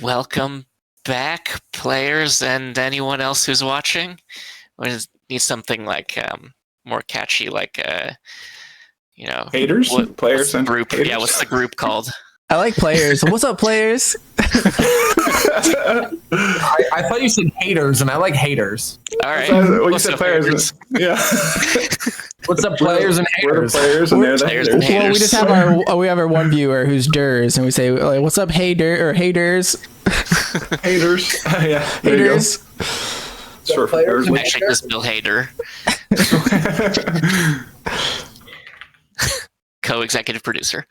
Welcome back, players, and anyone else who's watching. We need something like more catchy, like haters, players, and group. Haters? Yeah, what's the group called? I like players. What's up, players? I thought you said haters, and I like haters. All right. Well, you said players. Yeah. What's up, players and We're the haters? players, and they're the Players haters. and Well, we just have our one viewer who's Durs, and we say, like, "What's up, haters?" Haters. Yeah. There you go. Haters. Short for players. Actually, just Bill Hader, co-executive producer.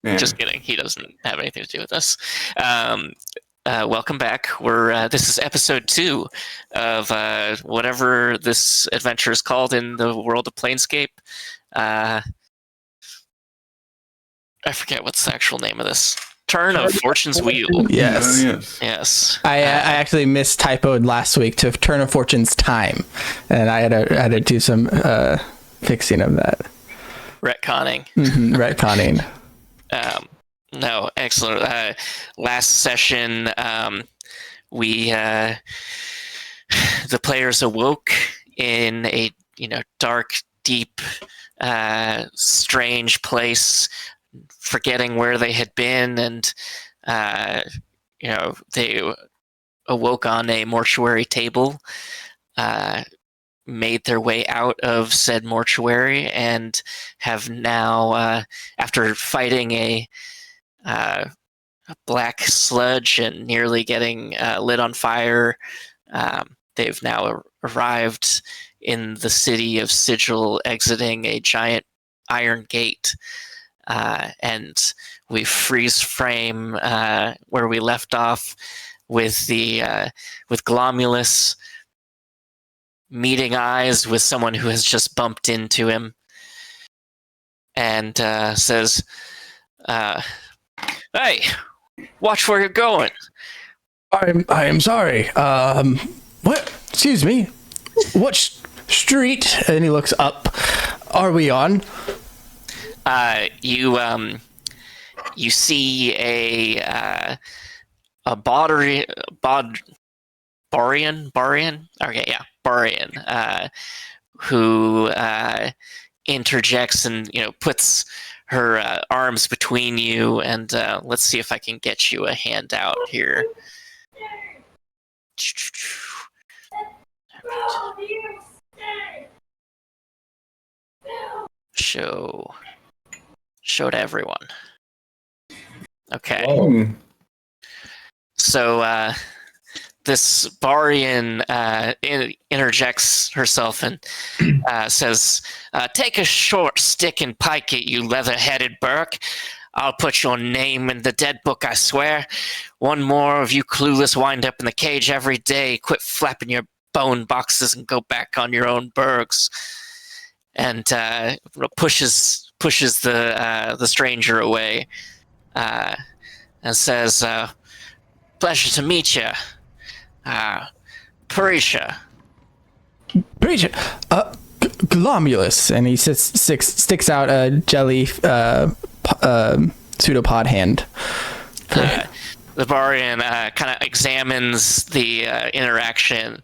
Yeah. Just kidding. He doesn't have anything to do with us. Welcome back. This is episode 2 of whatever this adventure is called in the world of Planescape. I forget what's the actual name of this. Turn of Fortune's Wheel. Yes. Yes. I actually mistypoed last week to Turn of Fortune's Time, and I had to do some fixing of that. Retconning. Retconning. No, excellent. Last session, we the players awoke in a dark, deep, strange place, forgetting where they had been, and they awoke on a mortuary table. Made their way out of said mortuary and have now, after fighting a black sludge and nearly getting lit on fire, they've now arrived in the city of Sigil, exiting a giant iron gate. And we freeze frame where we left off with with Glomulus meeting eyes with someone who has just bumped into him and says, "Hey, watch where you're going." I am sorry. What? Excuse me. What street? And he looks up. Are we on? You see a Barian. Okay, yeah, Barian, who interjects and puts her arms between you, and let's see if I can get you a handout here. Show to everyone. Okay. Oh. So this Barian interjects herself and says, "Take a short stick and pike it, you leather-headed Burke. I'll put your name in the dead book, I swear. One more of you clueless wind up in the cage every day. Quit flapping your bone boxes and go back on your own burgs." And pushes the stranger away and says, "Pleasure to meet you. Parisha." Glomulus, and he sticks out a jelly pseudopod hand. The Barian kind of examines the interaction,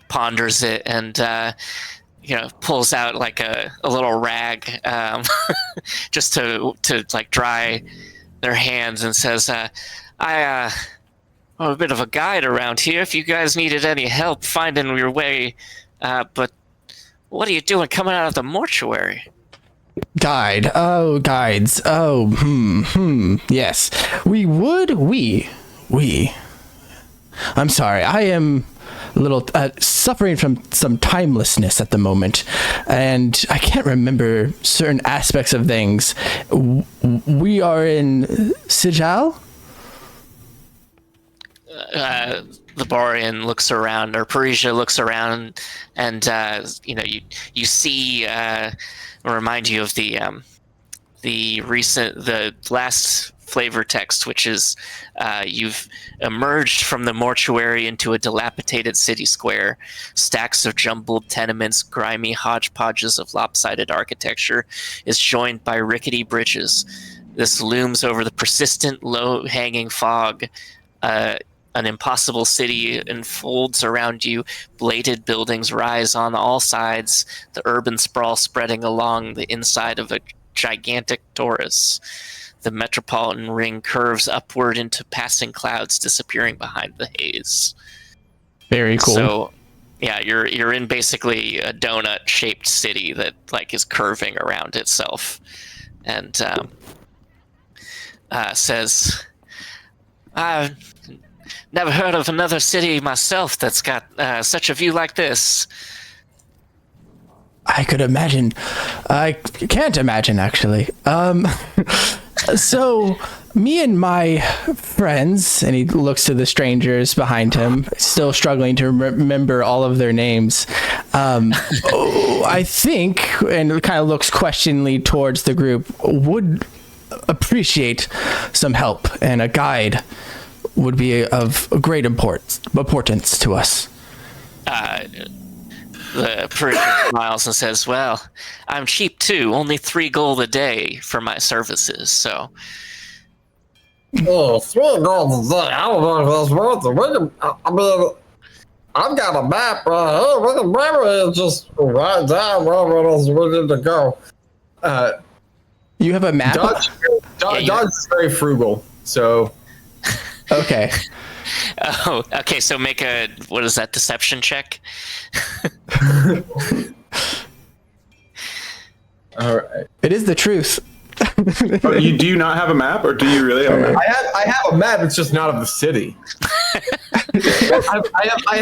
ponders it, and pulls out like a little rag just to like dry their hands, and says, I'm a bit of a guide around here if you guys needed any help finding your way, but what are you doing coming out of the mortuary? Guide. Oh, guides. Oh, yes. I'm sorry. I am a little suffering from some timelessness at the moment, and I can't remember certain aspects of things. We are in Sigil? The Barian looks around, or Parisia looks around, and you see, remind you of the last flavor text, which is you've emerged from the mortuary into a dilapidated city square. Stacks of jumbled tenements, grimy hodgepodges of lopsided architecture, is joined by rickety bridges. This looms over the persistent, low-hanging fog. An impossible city unfolds around you. Bladed buildings rise on all sides, the urban sprawl spreading along the inside of a gigantic torus. The metropolitan ring curves upward into passing clouds, disappearing behind the haze. Very cool. So, yeah, you're in basically a donut-shaped city that like is curving around itself, and says, "I've never heard of another city myself that's got such a view like this." I could imagine. I can't imagine, actually. So, me and my friends, and he looks to the strangers behind him, still struggling to remember all of their names. I think, and kind of looks questioningly towards the group, would appreciate some help, and a guide would be of great importance to us. The parishioner smiles and says, "Well, I'm cheap too. Only 3 gold a day for my services, so..." Oh, 3 gold a day. I don't know if that's worth it. I mean, I've got a map right here. We can maybe just write down where it is we need to go. You have a map? Dodge is very frugal, so... Okay. Oh, okay, so make a, what is that, deception check? All right. It is the truth. Do you not have a map, or do you really have a map? I have a map. It's just not of the city. I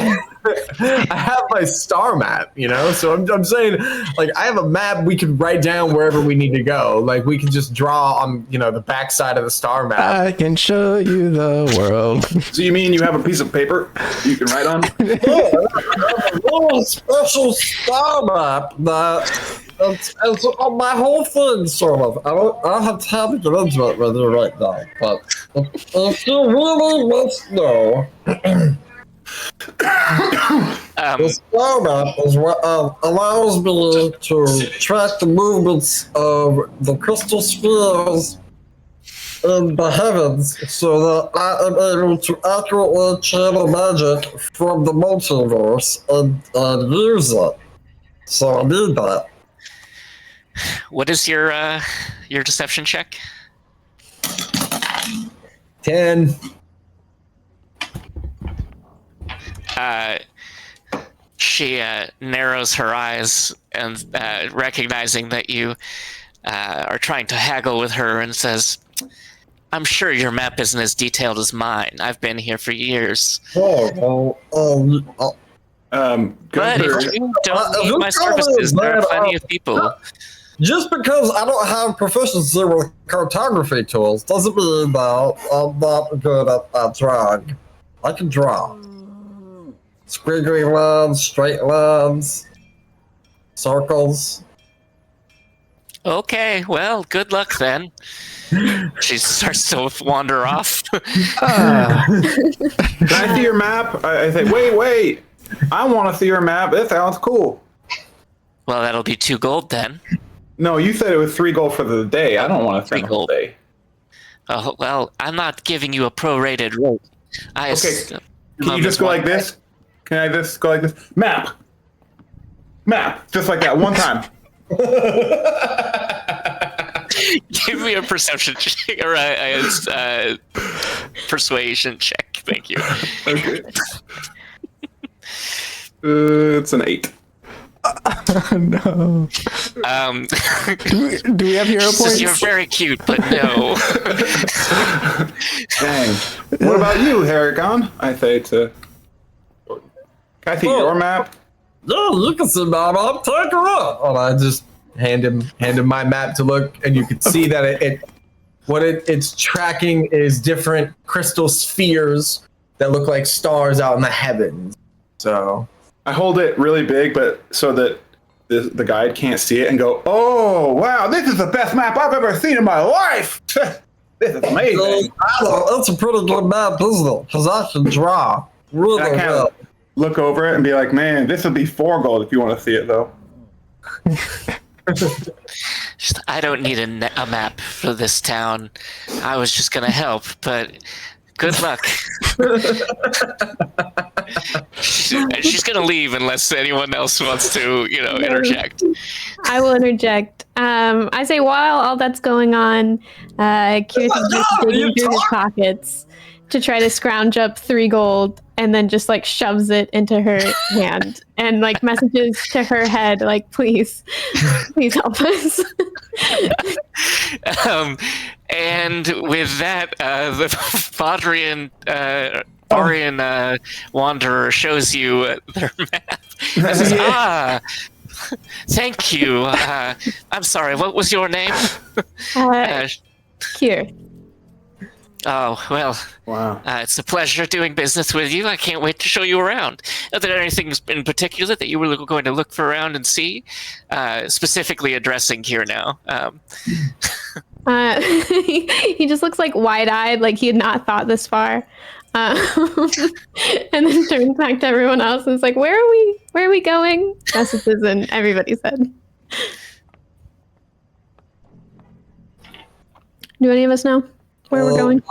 have my star map, you know. So I'm saying, like, I have a map. We could write down wherever we need to go. Like, we can just draw on, you know, the backside of the star map. I can show you the world. So you mean you have a piece of paper you can write on? Yeah, I have a little special star map that it's on my whole thing, sort of. I don't have time to get into it with you right now, but if you really must know, the star map is what allows me to track the movements of the crystal spheres in the heavens, so that I am able to accurately channel magic from the multiverse and use it. So I need that. What is your deception check? 10. She narrows her eyes and recognizing that you are trying to haggle with her, and says, "I'm sure your map isn't as detailed as mine. I've been here for years. Good But for- if you don't need my services, there are plenty of people." Just because I don't have proficiency with cartography tools doesn't mean that I'm not good at drawing. I can draw. Squiggly lines, straight lines, circles. Okay, well, good luck then. She starts to wander off. Can I see your map? I say, wait. I want to see your map. It sounds cool. Well, that'll be 2 gold then. No, you said it was 3 gold for the day. I don't want to 3 spend the whole gold. day. Oh, well, I'm not giving you a prorated rate. Okay. Can you just go like this? Can I just go like this? Map. Just like that, one time. Give me a perception check or a persuasion check. Thank you. Okay. It's an 8. No. Do we have hero She says, points? "You're very cute, but no." Dang. What about you, Haragon? I say to... Can I see your map? Yeah, you can see my map. Take her up. And I just hand him my map to look, and you can see that it's tracking is different crystal spheres that look like stars out in the heavens. So I hold it really big, but so that the guide can't see it and go, "Oh, wow, this is the best map I've ever seen in my life. This is amazing." That's a pretty good map, isn't it? Because I can draw really And I kind well. of look over it and be like, "Man, this would be 4 gold if you want to see it, though." I don't need a map for this town. I was just gonna help, but good luck. She's gonna leave unless anyone else wants to, interject. I will interject. I say while all that's going on, Kirith is just digging through his pockets to try to scrounge up 3 gold, and then just like shoves it into her hand and like messages to her head like, please help us. And with that, the Barian Wanderer shows you their map. And says, thank you. I'm sorry, what was your name? Kirith. Oh, well, Wow. It's a pleasure doing business with you. I can't wait to show you around. Are there anything in particular that you were going to look for around and see? Specifically addressing here now. He just looks like wide-eyed, like he had not thought this far. And then turns back to everyone else and is like, where are we going? Messages in everybody's head. Do any of us know where we're going?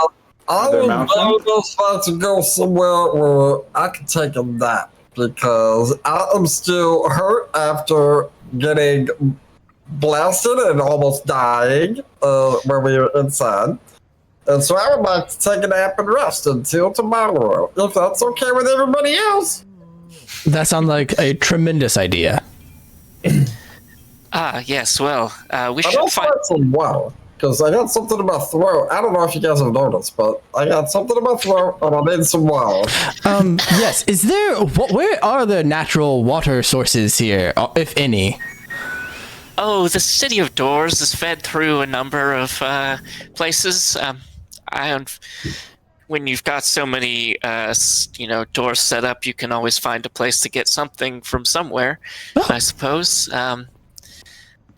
I would just like to go somewhere where I can take a nap because I am still hurt after getting blasted and almost dying when we were inside. And so I would like to take a nap and rest until tomorrow, if that's okay with everybody else. That sounds like a tremendous idea. Yes, well, we I should also find... want some water, because I got something in my throat. I don't know if you guys have noticed, but I got something in my throat, and I need some water. Yes, where are the natural water sources here, if any? Oh, the City of Doors is fed through a number of places. When you've got so many, doors set up, you can always find a place to get something from somewhere, I suppose.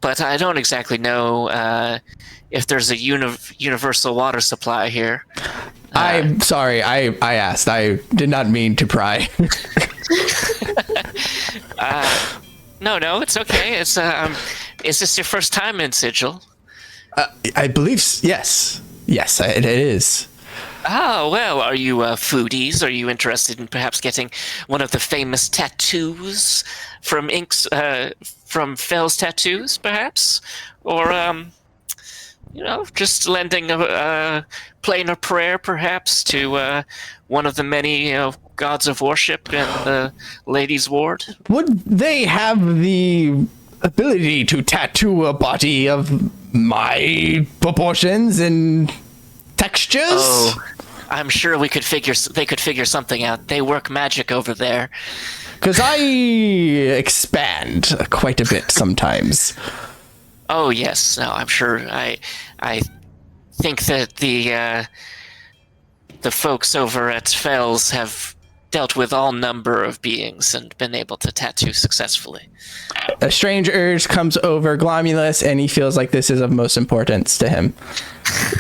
But I don't exactly know if there's a universal water supply here. I'm sorry, I asked. I did not mean to pry. No, it's okay. It's is this your first time in Sigil? I believe yes. Yes, it is. Oh, well, are you foodies? Are you interested in perhaps getting one of the famous tattoos from from Fell's Tattoos, perhaps? Or, just lending a plainer prayer, perhaps, to one of the many gods of worship in the Ladies' Ward? Would they have the ability to tattoo a body of my proportions and textures? Oh, I'm sure they could figure something out. They work magic over there. Because I expand quite a bit sometimes. Oh yes, no, I'm sure. I think that the folks over at Fells have dealt with all number of beings and been able to tattoo successfully. A strange urge comes over Glomulus, and he feels like this is of most importance to him.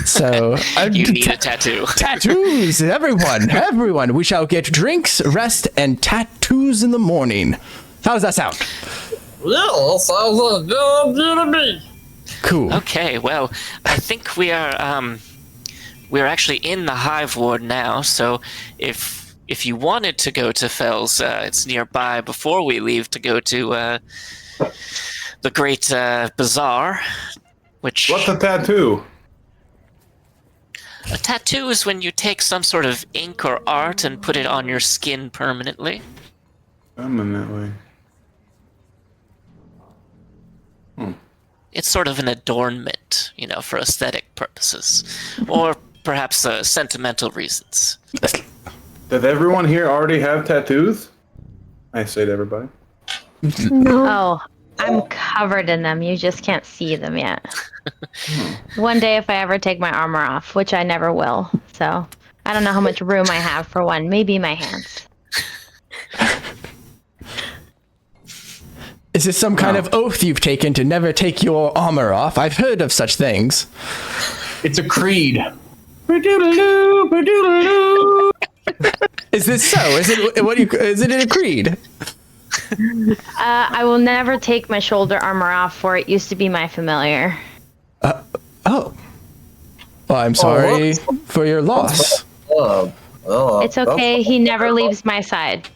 So you need a tattoo. Tattoos, everyone. We shall get drinks, rest, and tattoos in the morning. How does that sound? Yeah, sounds like a good idea to me. Cool. Okay, well, I think we're actually in the Hive Ward now. So if you wanted to go to Fells, it's nearby before we leave to go to the Great Bazaar. What's a tattoo? A tattoo is when you take some sort of ink or art and put it on your skin permanently. Permanently. It's sort of an adornment, for aesthetic purposes. Or perhaps sentimental reasons. Does everyone here already have tattoos? I say to everybody. No. Oh, I'm covered in them. You just can't see them yet. One day if I ever take my armor off, which I never will. So I don't know how much room I have for one. Maybe my hands. Is this some kind of oath you've taken to never take your armor off? I've heard of such things. It's a creed. Is this so? Is it a creed? I will never take my shoulder armor off, for it used to be my familiar. Oh. Well, I'm sorry for your loss. It's okay. He never leaves my side.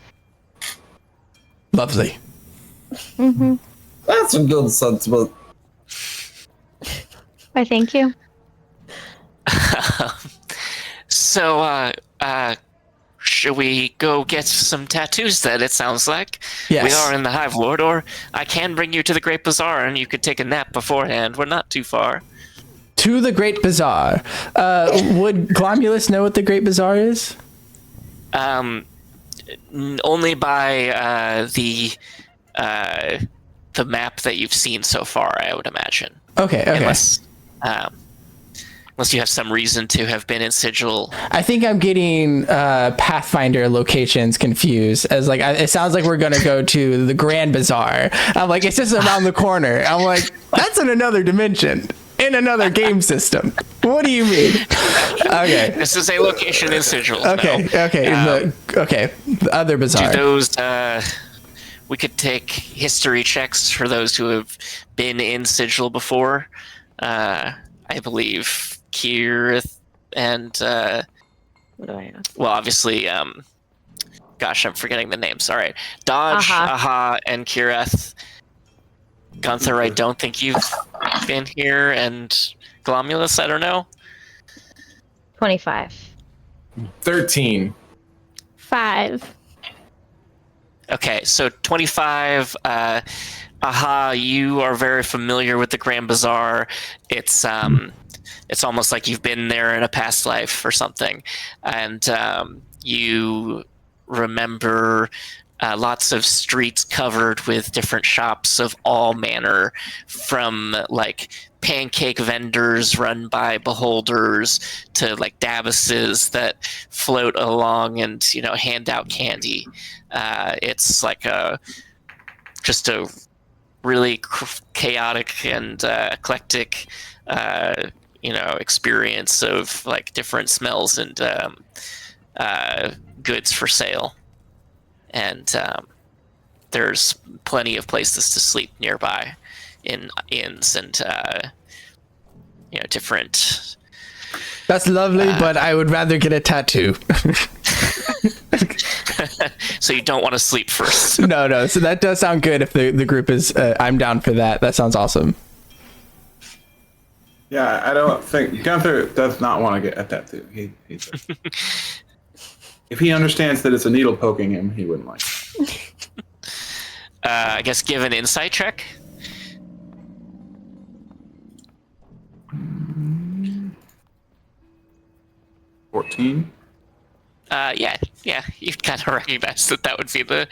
Lovely. That's a good sentiment. Why, thank you. So, should we go get some tattoos then, it sounds like? Yes. We are in the Hive Lord, or I can bring you to the Great Bazaar and you could take a nap beforehand. We're not too far. To the Great Bazaar. Would Glomulus know what the Great Bazaar is? Only by the map that you've seen so far, I would imagine. Okay. Unless you have some reason to have been in Sigil. I think I'm getting Pathfinder locations confused. As like, it sounds like we're gonna go to the Grand Bazaar. I'm like, it's just around the corner. I'm like, that's in another dimension, in another game system. What do you mean? Okay. This is a location in Sigil. Okay. No. Okay. The other bazaar. Do those? We could take history checks for those who have been in Sigil before. I believe Kirith and What do I know? well, obviously, gosh, I'm forgetting the names. All right, Dodge, Aha, and Kirith. Gunther, I don't think you've been here, and Glomulus, I don't know. 25. 13. 5. Okay, so 25. Aha, you are very familiar with the Grand Bazaar. It's almost like you've been there in a past life or something, and you remember lots of streets covered with different shops of all manner, from like pancake vendors run by beholders to like dabases that float along and hand out candy. It's like just a really chaotic and eclectic experience of like different smells and goods for sale, and there's plenty of places to sleep nearby in inns and different. That's lovely, but I would rather get a tattoo. So you don't want to sleep first. No. So that does sound good. If the group is, I'm down for that. That sounds awesome. Yeah, I don't think Gunther does not want to get a tattoo. He if he understands that it's a needle poking him, he wouldn't like it. I guess give an insight check. 14. Yeah, you kind of recognize that would be the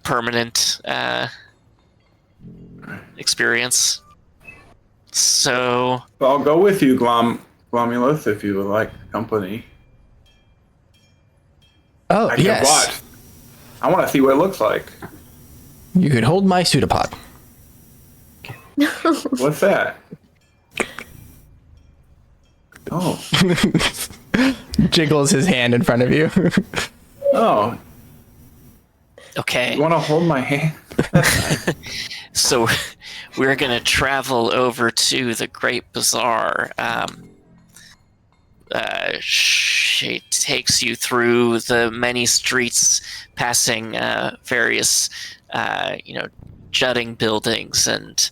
permanent experience. So I'll go with you, Glomulus, if you would like company. Oh, I can yes. watch. I want to see what it looks like. You could hold my pseudopod. What's that? Oh. Jiggles his hand in front of you. Oh. okay. You want to hold my hand? So we're going to travel over to the Great Bazaar. She takes you through the many streets, passing various, jutting buildings and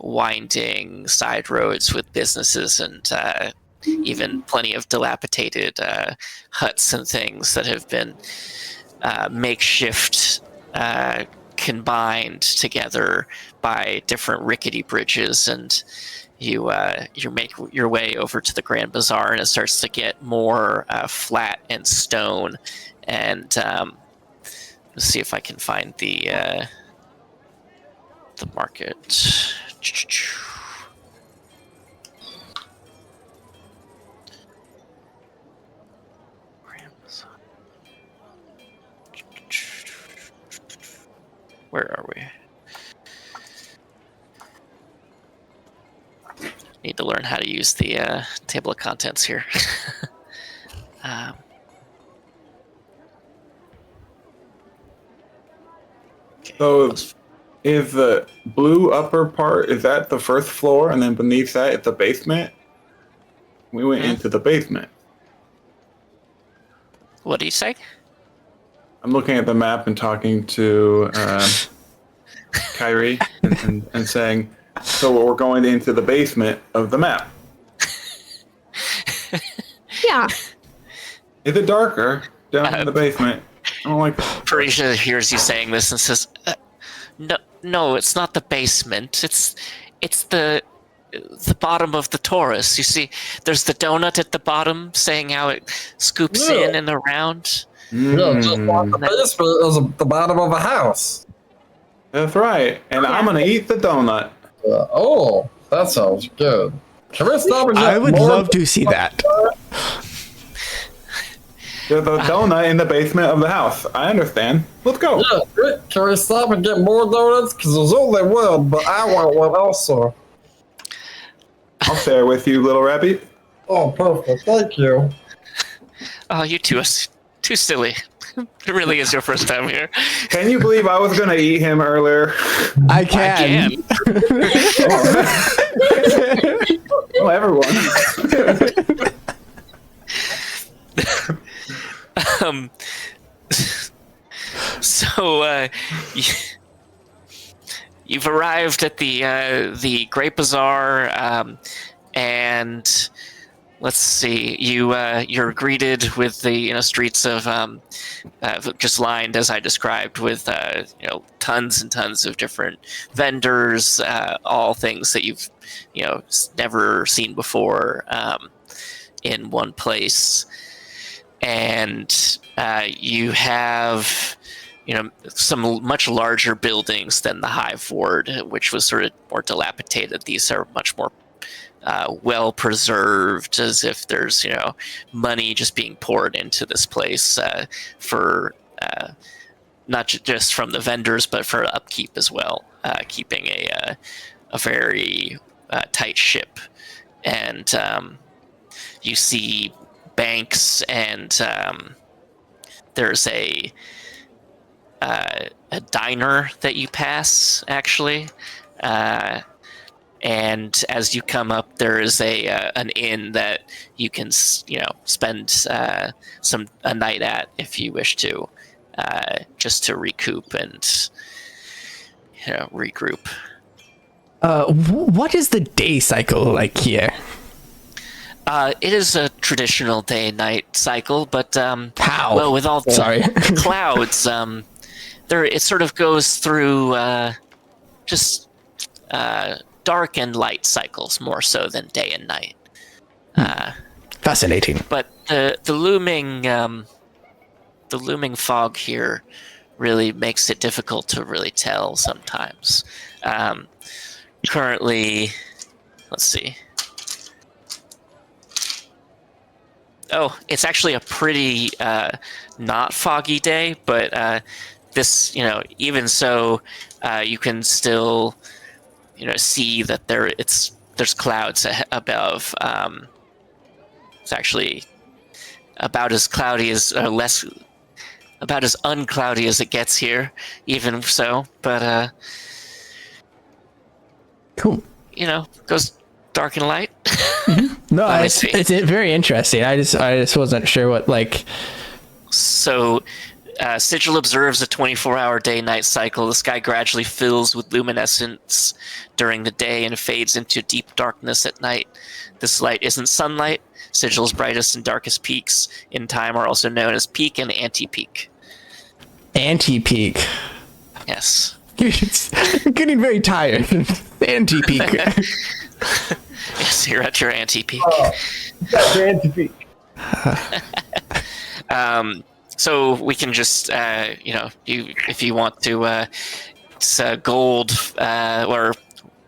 winding side roads with businesses and even plenty of dilapidated huts and things that have been makeshift, combined together by different rickety bridges, and you make your way over to the Grand Bazaar, and it starts to get more flat and stone. And let's see if I can find the market. Where are we? Need to learn how to use the table of contents here. So, is the blue upper part, is that the first floor, and then beneath that it's the basement? We went into the basement. What do you say? I'm looking at the map and talking to Kyrie and saying, so we're going into the basement of the map. Yeah. Is it darker down in the basement? I don't like that. Parisia hears you saying this and says, "No, it's not the basement. It's the bottom of the torus. You see, there's the donut at the bottom, saying how it scoops in and around. Yeah, just like the basement is the bottom of a house. That's right. And I'm going to eat the donut. Oh, that sounds good. Can we stop and get I would more love to see that. There's a donut in the basement of the house. I understand. Let's go. Yeah, can we stop and get more donuts? Because there's only one, but I want one also. I'll share with you, little rabbit. Oh, perfect. Thank you. Oh, you two are too silly. It really is your first time here. Can you believe I was going to eat him earlier? I can. Oh, everyone. So you've arrived at the Great Bazaar, and let's see. You're greeted with the streets of just lined as I described with tons and tons of different vendors, all things that you've never seen before in one place. And you have some much larger buildings than the Hive Ward, which was sort of more dilapidated. These are much more well preserved, as if there's money just being poured into this place for not just from the vendors, but for upkeep as well, keeping a very tight ship. And you see banks, and there's a diner that you pass, actually, and as you come up, there is an inn that you can spend a night at if you wish to, just to recoup and regroup. What is the day cycle like here? It is a traditional day-night cycle, but how? Well, with all the clouds, it sort of goes through just dark and light cycles more so than day and night. Fascinating. But the looming fog here really makes it difficult to really tell sometimes. Currently, let's see. Oh, it's actually a pretty not foggy day, but this, even so, you can still, see that there's clouds above. It's actually about as cloudy as about as uncloudy as it gets here, even so. But cool. Goes dark and light. No, it's very interesting. I just wasn't sure what like. So, Sigil observes a 24-hour day-night cycle. The sky gradually fills with luminescence during the day and fades into deep darkness at night. This light isn't sunlight. Sigil's brightest and darkest peaks in time are also known as peak and anti-peak. Anti-peak. Yes. I'm getting very tired. Anti-peak. Yes, you're at your anti-peak. That's your anti-peak. So we can just, if you want to, it's gold, or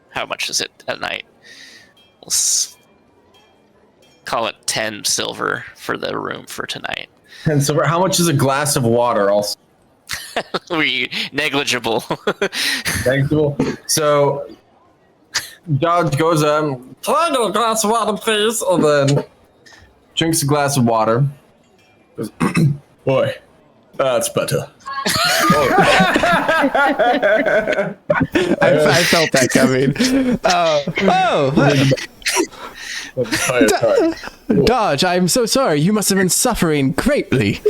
how much is it at night? Call it 10 silver for the room for tonight. And so, how much is a glass of water? Also, negligible. negligible. So, Dodge goes Can I get a glass of water, please? and then drinks a glass of water. Goes, boy, That's better. I felt that coming. Dodge, I'm so sorry. You must have been suffering greatly.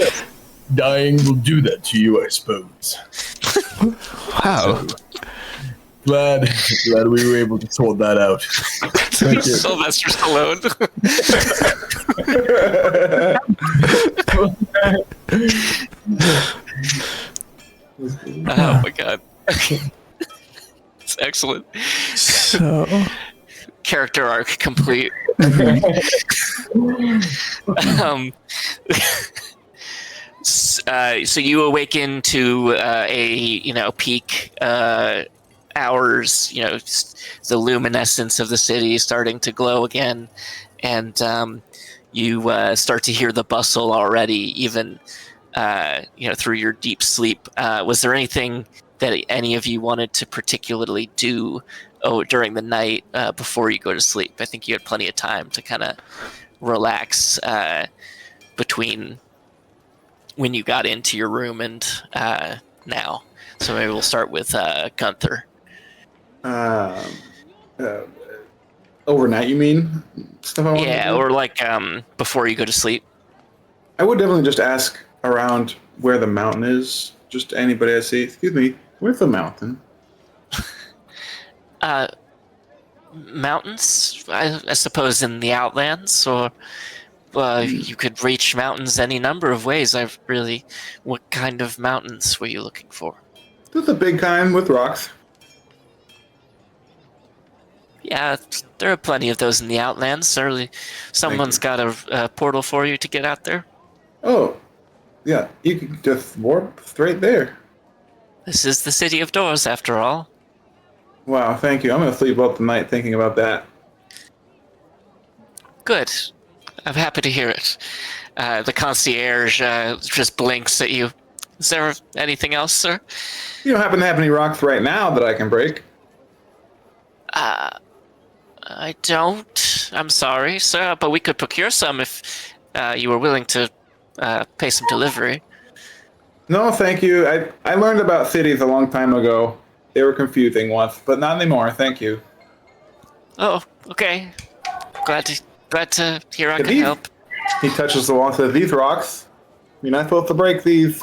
Dying will do that to you, I suppose. Wow. Glad we were able to sort that out. Thank you. Sylvester Stallone. Oh my god. It's excellent. So, Character arc complete. So you awaken to peak hours, the luminescence of the city starting to glow again, and you start to hear the bustle already, even through your deep sleep. Was there anything that any of you wanted to particularly do during the night before you go to sleep? I think you had plenty of time to kind of relax between when you got into your room and now. So maybe we'll start with Gunther. Overnight, you mean? Stuff I want to do? Or like before you go to sleep. I would definitely just ask around where the mountain is. Just anybody I see. Excuse me, where's the mountain? Mountains, I suppose, in the Outlands, or you could reach mountains any number of ways. What kind of mountains were you looking for? Just a big kind with rocks. Yeah, there are plenty of those in the Outlands. Certainly, someone's got a portal for you to get out there. Oh, yeah, you can just warp straight there. This is the City of Doors, after all. Wow, thank you. I'm going to sleep up tonight thinking about that. Good. I'm happy to hear it. The concierge just blinks at you. Is there anything else, sir? You don't happen to have any rocks right now that I can break? I don't. I'm sorry, sir, but we could procure some if you were willing to pay some delivery. No, thank you. I learned about cities a long time ago. They were confusing once, but not anymore. Thank you. Oh, okay. Glad to hear I can help. He touches the wall and says, "These rocks, you're not supposed to break these."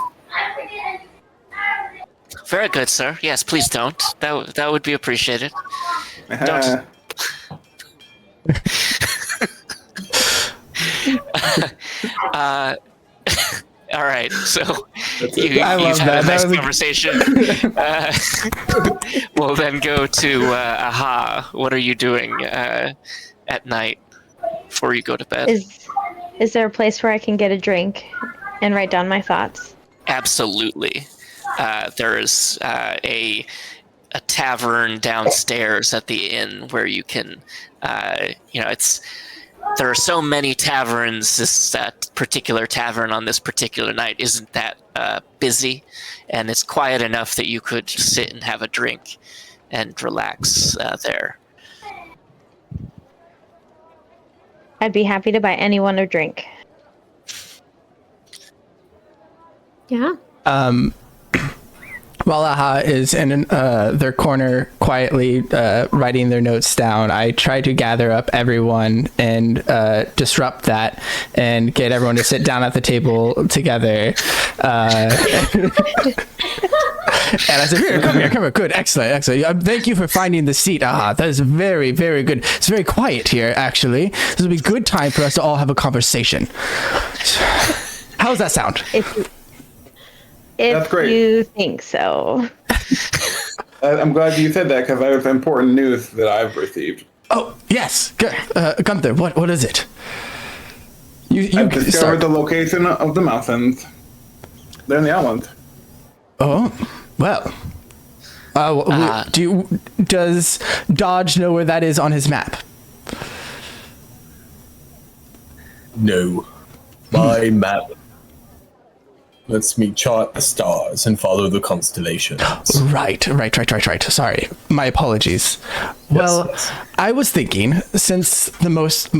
Very good, sir. Yes, please don't. That would be appreciated. Don't. All right, so you've had a nice conversation. We'll then go to Aha. What are you doing at night before you go to bed? Is there a place where I can get a drink and write down my thoughts? Absolutely. There is a tavern downstairs at the inn where you can, there are so many taverns. That particular tavern on this particular night isn't that busy, and it's quiet enough that you could sit and have a drink and relax there. I'd be happy to buy anyone a drink. Yeah. While Aha is in their corner quietly writing their notes down, I try to gather up everyone and disrupt that and get everyone to sit down at the table together. And I said, "Here, come here. Good, excellent. Thank you for finding the seat, Aha. That is very, very good. It's very quiet here, actually. This will be a good time for us to all have a conversation. How does that sound?" If great. you think so. I'm glad you said that because I have important news that I've received. Oh, yes. Good. Gunther, what is it? I've discovered the location of the mountains. They're in the Outlands. Oh, well. Does Dodge know where that is on his map? No. My map lets me chart the stars and follow the constellations. Right. Sorry, my apologies. Well, yes. I was thinking, since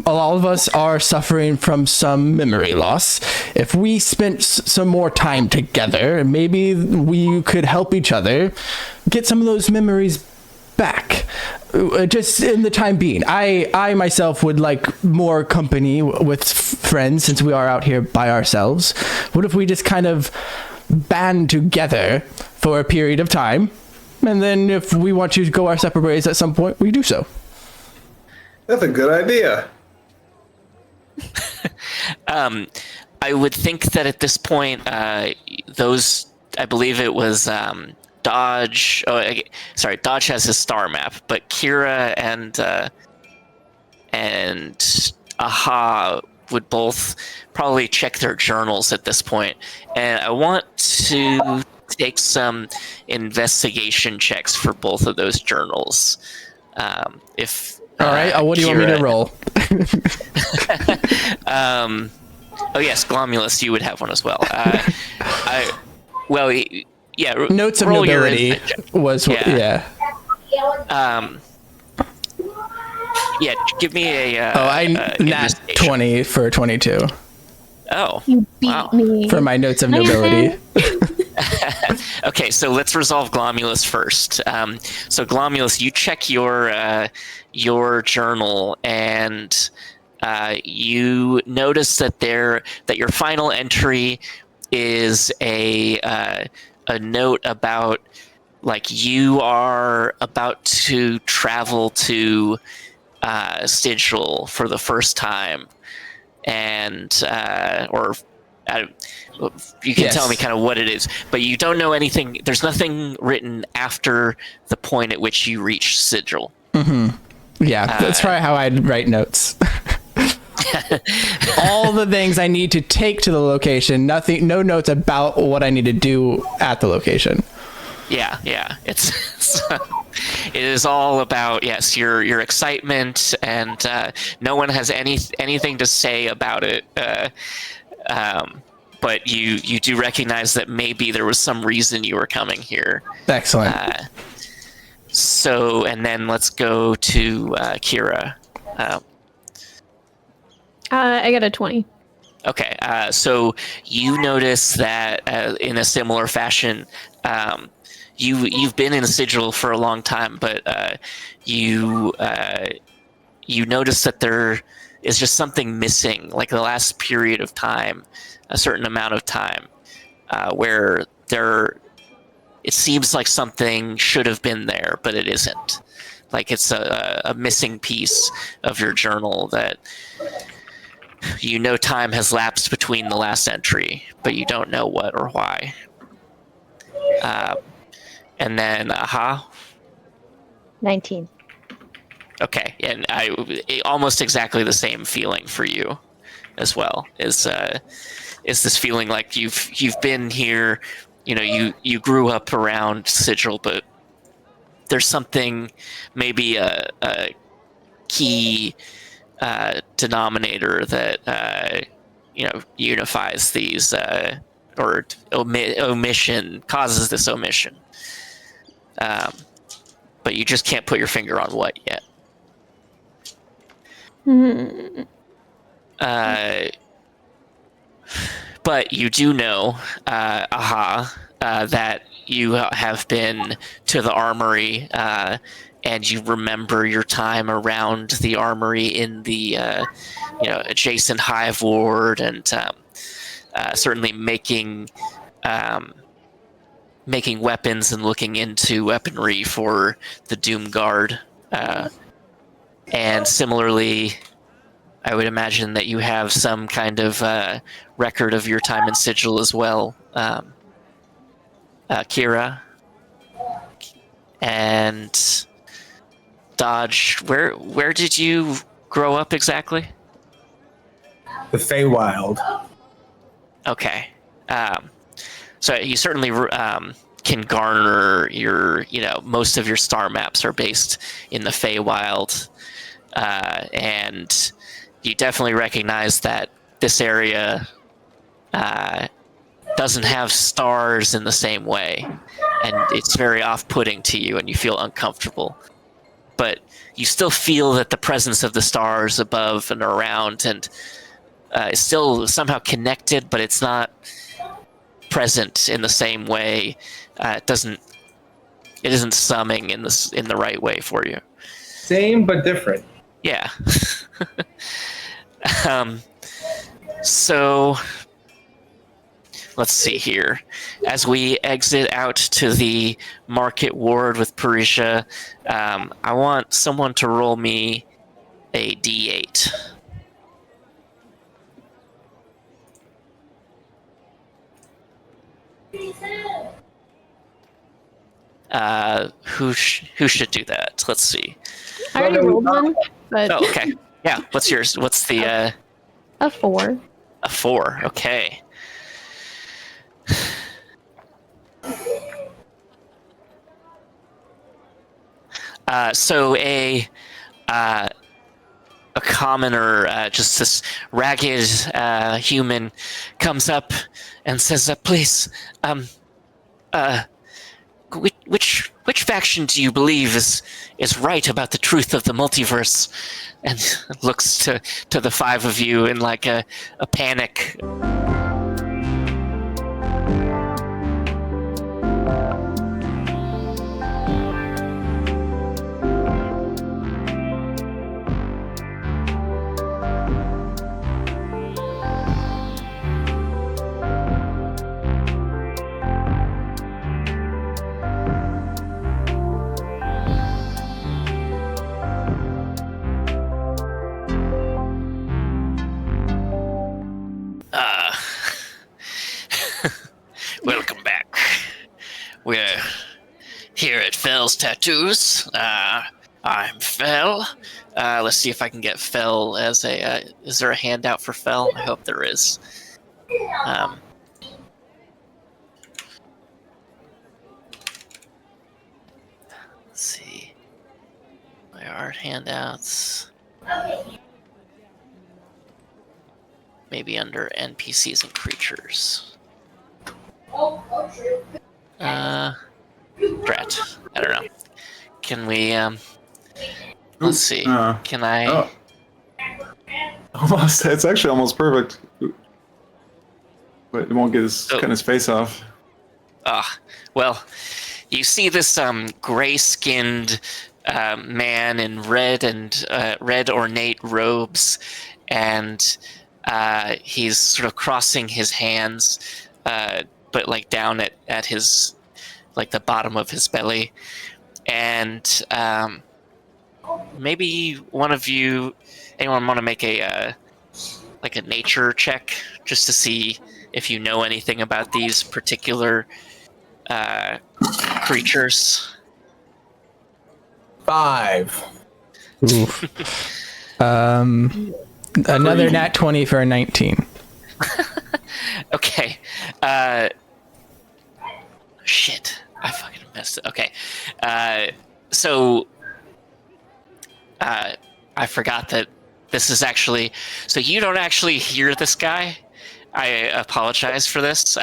all of us are suffering from some memory loss, if we spent some more time together, maybe we could help each other get some of those memories back. Just in the time being, I myself would like more company with friends, since we are out here by ourselves. What if we just kind of band together for a period of time, and then if we want to go our separate ways at some point, we do so? That's a good idea. I would think that at this point, those, I believe it was Dodge. Dodge has his star map, but Kira and Aha would both probably check their journals at this point. And I want to take some investigation checks for both of those journals. If all right, what do you want me to roll? Oh yes, Glomulus, you would have one as well. Notes of nobility was yeah. Give me a. I nat 20 for 22 Oh, You beat me. for my notes of nobility. Okay, so let's resolve Glomulus first. So Glomulus, you check your journal, and you notice that your final entry is a note about, like, you are about to travel to Sigil for the first time, and you can tell me kind of what it is, but you don't know anything. There's nothing written after the point at which you reach Sigil. Yeah, that's probably how I'd write notes. All the things I need to take to the location, no notes about what I need to do at the location. Yeah. It is all about, yes, your excitement, and no one has anything to say about it. But you do recognize that maybe there was some reason you were coming here. Excellent. So, and then let's go to Kira. I got a 20. Okay, so you notice that in a similar fashion, you've been in Sigil for a long time, but you notice that there is just something missing, like the last period of time, a certain amount of time, where it seems like something should have been there, but it isn't. Like it's a missing piece of your journal that time has lapsed between the last entry, but you don't know what or why. And then, Aha. 19. Okay, and almost exactly the same feeling for you, as well. Is this feeling like you've been here? You grew up around Sigil, but there's something, maybe a key denominator that unifies these, or omission causes this omission. But you just can't put your finger on what yet. But you do know, Aha, that you have been to the armory, and you remember your time around the armory in the adjacent hive ward, and certainly making weapons and looking into weaponry for the Doom Guard. And similarly, I would imagine that you have some kind of record of your time in Sigil as well, Kira. And Dodge, where did you grow up exactly? The Feywild. Okay. So you certainly can garner most of your star maps are based in the Feywild, and you definitely recognize that this area doesn't have stars in the same way, and it's very off-putting to you, and you feel uncomfortable. But you still feel that the presence of the stars above and around, and is still somehow connected, but it's not present in the same way. It isn't summing in the right way for you. Same but different. Yeah. So let's see here. As we exit out to the market ward with Parisha, I want someone to roll me a d8. Who should do that? Let's see. I already rolled one, but Oh, okay. Yeah. What's yours? What's the a 4. a 4? Okay. So a commoner, just this ragged human, comes up and says, "Please, which faction do you believe is right about the truth of the multiverse?" And looks to the 5 of you in like a panic. Welcome back. We're here at Fell's Tattoos. I'm Fell. Let's see if I can get Fell as a... is there a handout for Fell? I hope there is. Let's see. Where are handouts? Maybe under NPCs and creatures. Brett. I don't know. Can we, let's see. Can I... Oh. Almost. It's actually almost perfect. But it won't get cutting his face off. Well, you see this gray-skinned man in red ornate robes, and he's sort of crossing his hands, but like down at his, like the bottom of his belly. And maybe one of you, anyone want to make a like a nature check just to see if you know anything about these particular creatures? 5. Another nat 20 for a 19. Okay. Shit. I fucking messed it. Okay. So I forgot that this is actually... So you don't actually hear this guy. I apologize for this.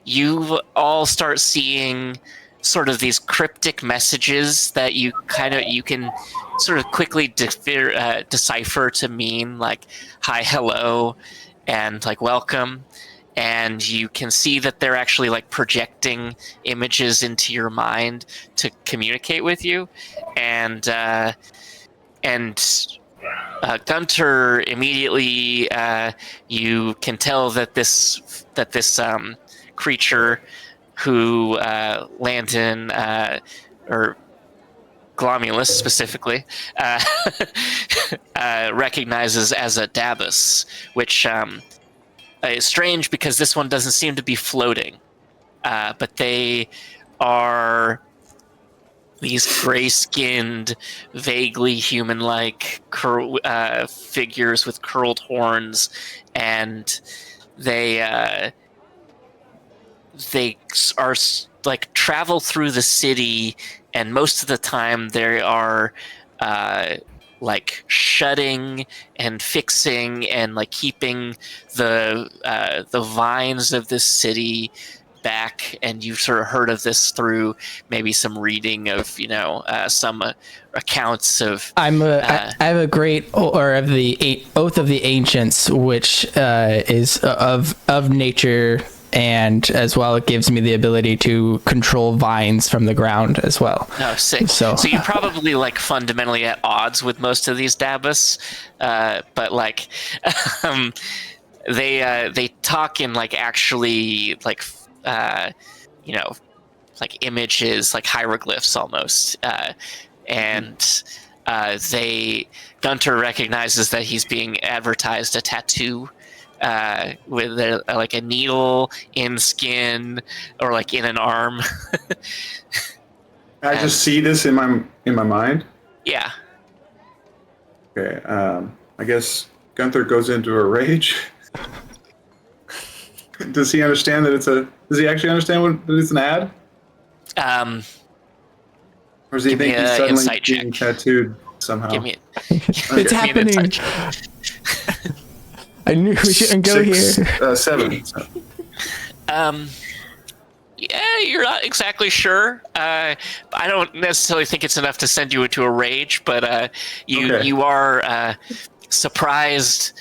You all start seeing sort of these cryptic messages that you can sort of quickly decipher to mean like hi, hello, and like welcome. And you can see that they're actually like projecting images into your mind to communicate with you. And Gunter, immediately you can tell that this creature who Landon or Glomulus specifically recognizes as a Dabus, which is strange because this one doesn't seem to be floating, but they are these gray-skinned, vaguely human-like figures with curled horns, and they are like travel through the city, and most of the time they are like shutting and fixing and like keeping the vines of this city back. And you've sort of heard of this through maybe some reading of some accounts of. I have a great or of the oath of the ancients, which is of nature, and as well it gives me the ability to control vines from the ground as well. Oh, sick. So you're probably like fundamentally at odds with most of these Dabus, but like they talk in like actually like like images, like hieroglyphs almost, and Gunter recognizes that he's being advertised a tattoo with like a needle in skin or like in an arm. I just see this in my mind. Yeah. Okay. I guess Gunther goes into a rage. Does he understand that does he actually understand that it's an ad? Or does he think he's suddenly being tattooed somehow? Give me It's happening. I knew we shouldn't go here. 7. Yeah, you're not exactly sure. I don't necessarily think it's enough to send you into a rage, but you are surprised.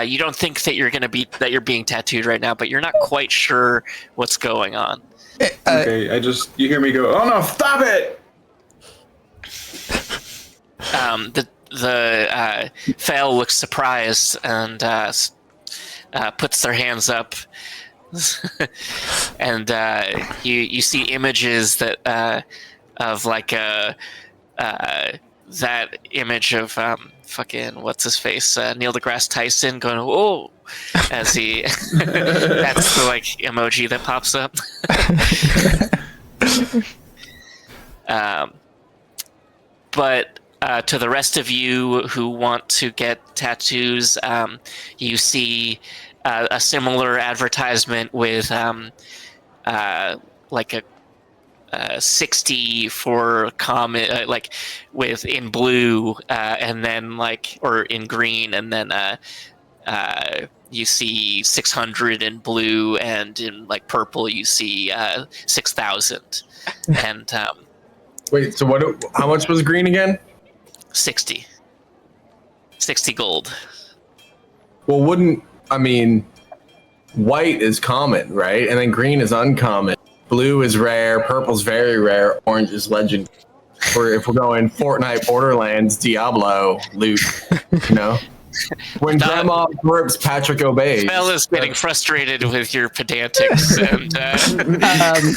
You don't think that you're being tattooed right now, but you're not quite sure what's going on. Okay, you hear me go, "Oh no, stop it!" The Fail looks surprised and puts their hands up, and you see images that of like that image of fucking what's his face, Neil deGrasse Tyson going "whoa" as he that's the like emoji that pops up. But to the rest of you who want to get tattoos, you see a similar advertisement with like a 60 for common, like with in blue, and then like or in green, and then you see 600 in blue, and in like purple you see 6,000. And Wait, so what? How much was green again? 60 gold. Well, white is common, right? And then green is uncommon. Blue is rare. Purple's very rare. Orange is legend. Or if we're going Fortnite, Borderlands, Diablo, loot, When Grandma burps, Patrick obeys. Mel is getting frustrated with your pedantics. And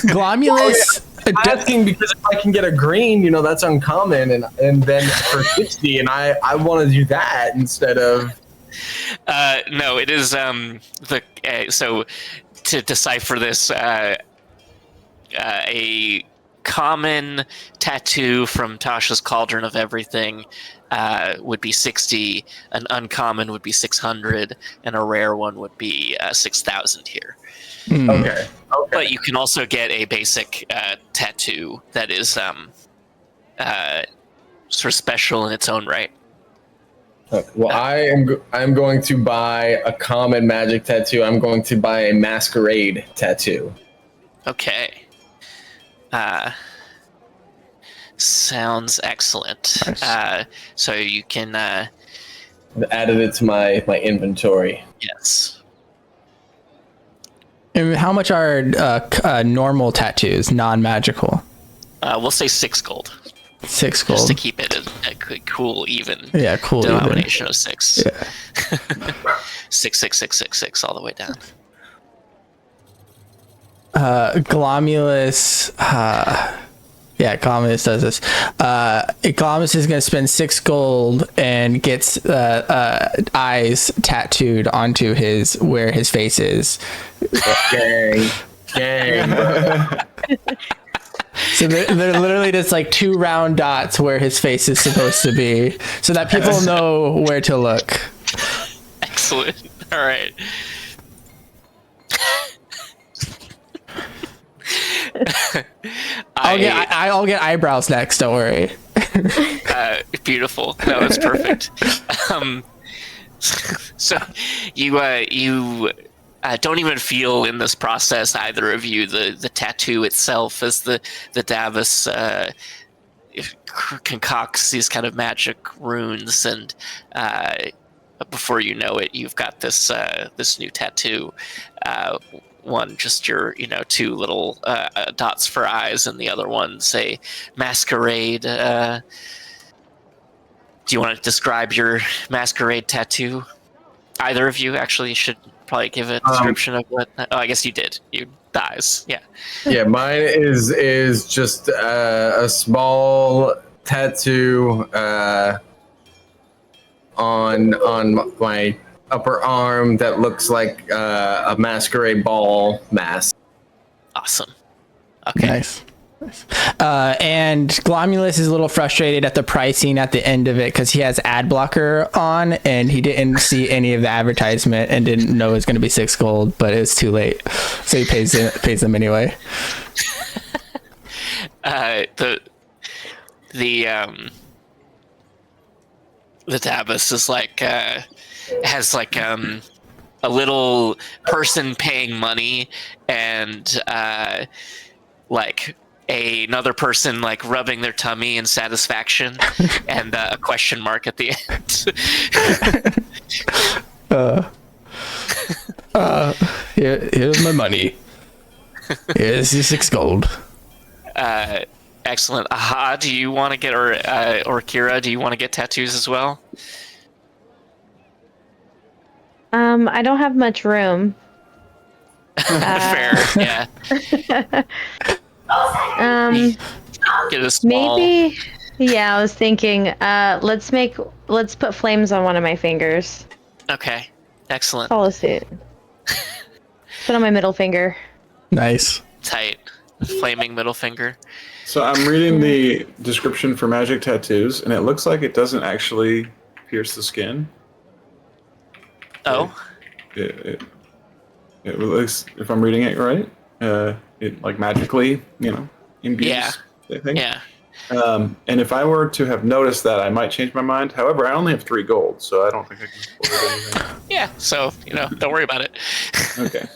Glomulus. Asking because if I can get a green, that's uncommon, and then for 60, and I want to do that instead of. No, it is so to decipher this, a common tattoo from Tasha's Cauldron of Everything would be 60, an uncommon would be 600, and a rare one would be 6,000 here. Okay. But you can also get a basic tattoo that is sort of special in its own right. Well, I'm going to buy a common magic tattoo. I'm going to buy a masquerade tattoo. Okay. Sounds excellent. Nice. So you can. I've added it to my inventory. Yes. And how much are normal tattoos, non-magical? We'll say 6 gold. 6 gold. Just to keep it a cool, even cool denomination of 6. Yeah. 6, 6, 6, 6, 6, all the way down. Glomulus. Glomulus does this. Glomulus is going to spend 6 gold and gets eyes tattooed onto where his face is. Gang. So they're literally just like 2 round dots where his face is supposed to be, so that people know where to look. Excellent. All right. I'll get eyebrows next. Don't worry. Beautiful. No, it's perfect. So you don't even feel in this process, either of you, the tattoo itself, as the Davos concocts these kind of magic runes, and before you know it, you've got this this new tattoo. One just your two little dots for eyes, and the other one's a masquerade. Do you want to describe your masquerade tattoo? Either of you actually should probably give a description of what. Oh, I guess you did. You dies. Yeah. Yeah, mine is just a small tattoo on my upper arm that looks like a masquerade ball mask. Awesome. Okay. Nice. And Glomulus is a little frustrated at the pricing at the end of it because he has ad blocker on and he didn't see any of the advertisement and didn't know it was going to be 6 gold, but it was too late, so he pays them anyway. The Davos is like has like a little person paying money and like another person like rubbing their tummy in satisfaction and a question mark at the end. Here's my money. Here's your 6 gold. Excellent. Aha, do you want to get, or Kira, do you want to get tattoos as well? I don't have much room. Fair, yeah. Get a small... Maybe. Yeah, I was thinking. Let's put flames on one of my fingers. Okay, excellent. Follow suit. Put on my middle finger. Nice. Tight. Flaming middle finger. So I'm reading the description for magic tattoos, and it looks like it doesn't actually pierce the skin. Oh. It looks, if I'm reading it right, it like magically, imbues. Yeah. I think. Yeah. And if I were to have noticed that, I might change my mind. However, I only have 3 gold, so I don't think I can afford anything. Yeah. So don't worry about it. Okay.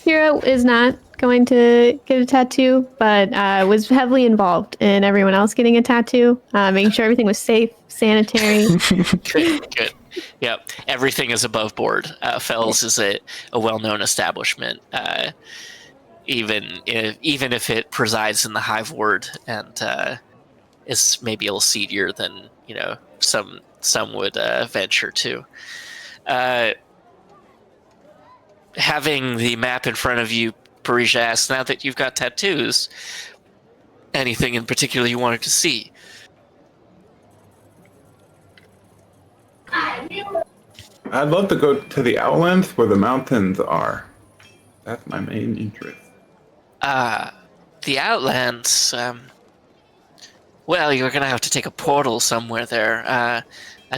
Hero is not going to get a tattoo, but was heavily involved in everyone else getting a tattoo, making sure everything was safe, sanitary. Good. Yep. Everything is above board. Fells is a well-known establishment, even if it presides in the hive ward and is maybe a little seedier than some would venture to. Having the map in front of you, Parisia asks, now that you've got tattoos, anything in particular you wanted to see? I'd love to go to the Outlands where the mountains are. That's my main interest. The Outlands, well, you're gonna have to take a portal somewhere there. I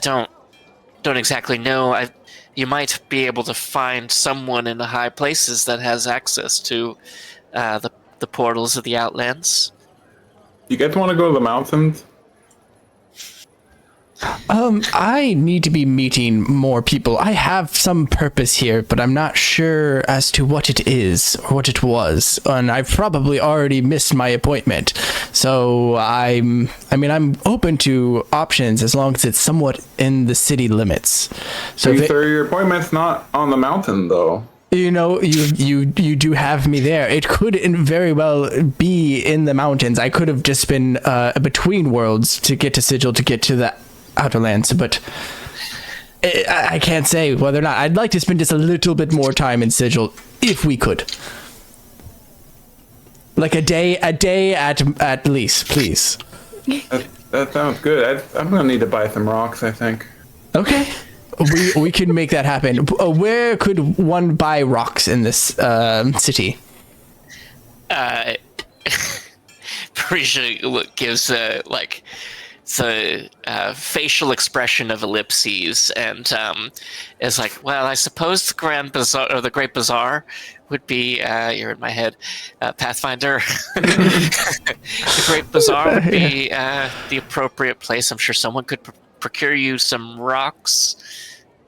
don't exactly know. You might be able to find someone in the high places that has access to the portals of the Outlands. You guys want to go to the mountains? I need to be meeting more people. I have some purpose here, but I'm not sure as to what it is or what it was, and I've probably already missed my appointment. So I'm open to options as long as it's somewhat in the city limits. So your appointment's not on the mountain, though. You do have me there. It could very well be in the mountains. I could have just been between worlds to get to Sigil, to get to the Outer Lands, but I can't say whether or not. I'd like to spend just a little bit more time in Sigil, if we could. Like a day at least, please. That sounds good. I'm gonna need to buy some rocks, I think. Okay. We can make that happen. Where could one buy rocks in this city? Parisia gives facial expression of ellipses, and is like, well, I suppose the Grand Bazaar or the Great Bazaar would be. You're in my head, Pathfinder. The Great Bazaar would be the appropriate place. I'm sure someone could procure you some rocks,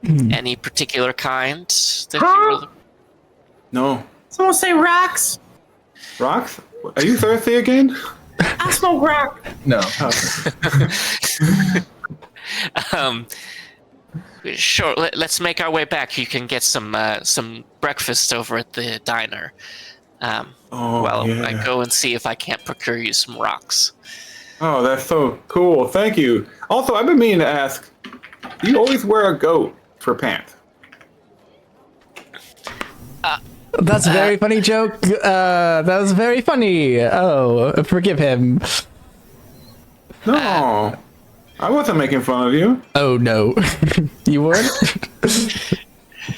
any particular kind that you will. No. Someone say rocks. Rocks? Are you thirsty again? I smoke rock. No. Sure. Let's make our way back. You can get some breakfast over at the diner. I go and see if I can't procure you some rocks. Oh, that's so cool. Thank you. Also, I've been meaning to ask, do you always wear a goat for pants? That's a very funny joke. That was very funny. Oh, forgive him. No. I wasn't making fun of you. Oh no, you weren't.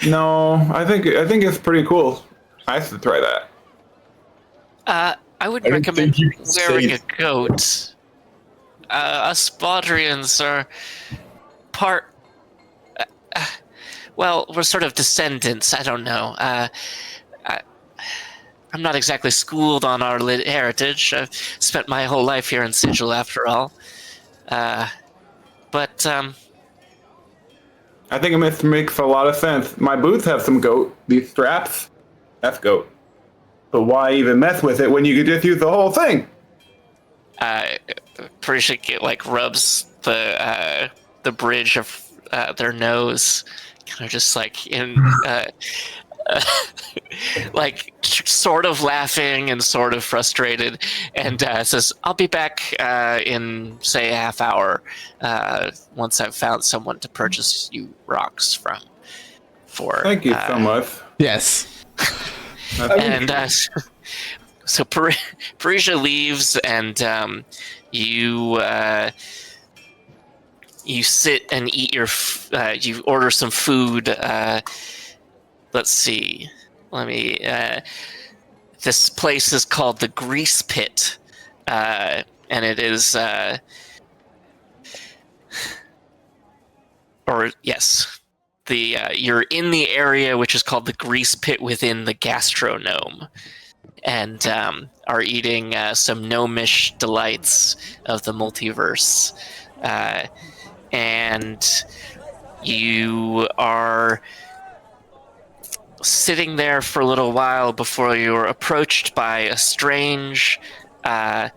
No, I think it's pretty cool. I have to try that. I would I don't recommend think you can wearing say a goat. Us Bodrians are part. Well, we're sort of descendants. I don't know. I'm not exactly schooled on our heritage. I've spent my whole life here in Sigil, after all. But I think it makes a lot of sense. My boots have some goat. These straps, that's goat. But why even mess with it when you could just use the whole thing? Parishik rubs the bridge of their nose, kind of just like in like sort of laughing and sort of frustrated, and says, "I'll be back in say a half hour once I've found someone to purchase you rocks from." Thank you so much. Yes. And so Parisia leaves, and you sit and eat you order some food. Let's see. This place is called the Grease Pit, and it is, you're in the area which is called the Grease Pit within the Gastronome, and are eating some gnomish delights of the multiverse, and you are sitting there for a little while before you're approached by a strange, let's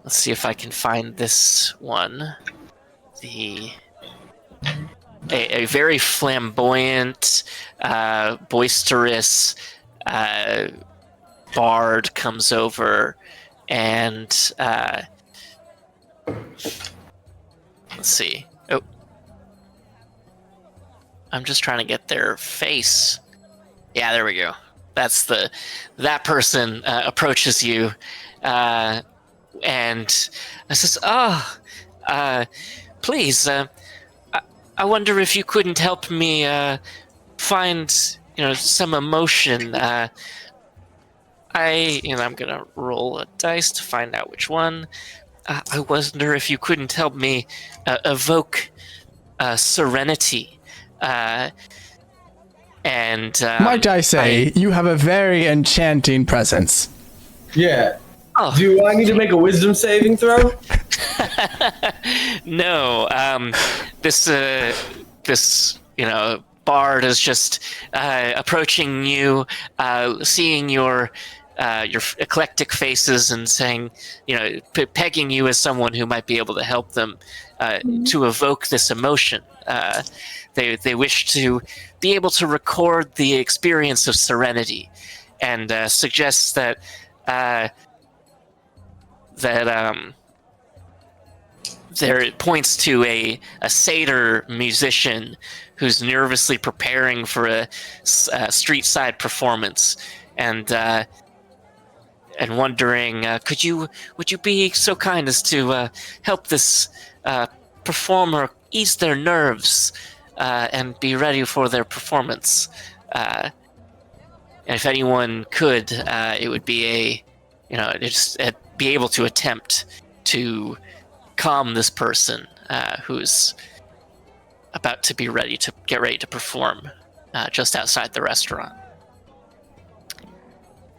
see if I can find this one. A very flamboyant, boisterous bard comes over, and let's see. Oh, I'm just trying to get their face. Yeah, there we go. That person approaches you, and says, please, I wonder if you couldn't help me find, some emotion. I'm gonna roll a dice to find out which one. I wonder if you couldn't help me evoke serenity. Might I say, you have a very enchanting presence. Yeah. Oh. Do I need to make a wisdom saving throw? No. This bard is just approaching you, seeing your eclectic faces and saying, pegging you as someone who might be able to help them to evoke this emotion. They wish to be able to record the experience of serenity, and suggests that there it points to a satyr musician who's nervously preparing for a street side performance, and wondering, would you be so kind as to help this performer ease their nerves and be ready for their performance? And if anyone could, it would be be able to attempt to calm this person who's about to be ready to get ready to perform just outside the restaurant.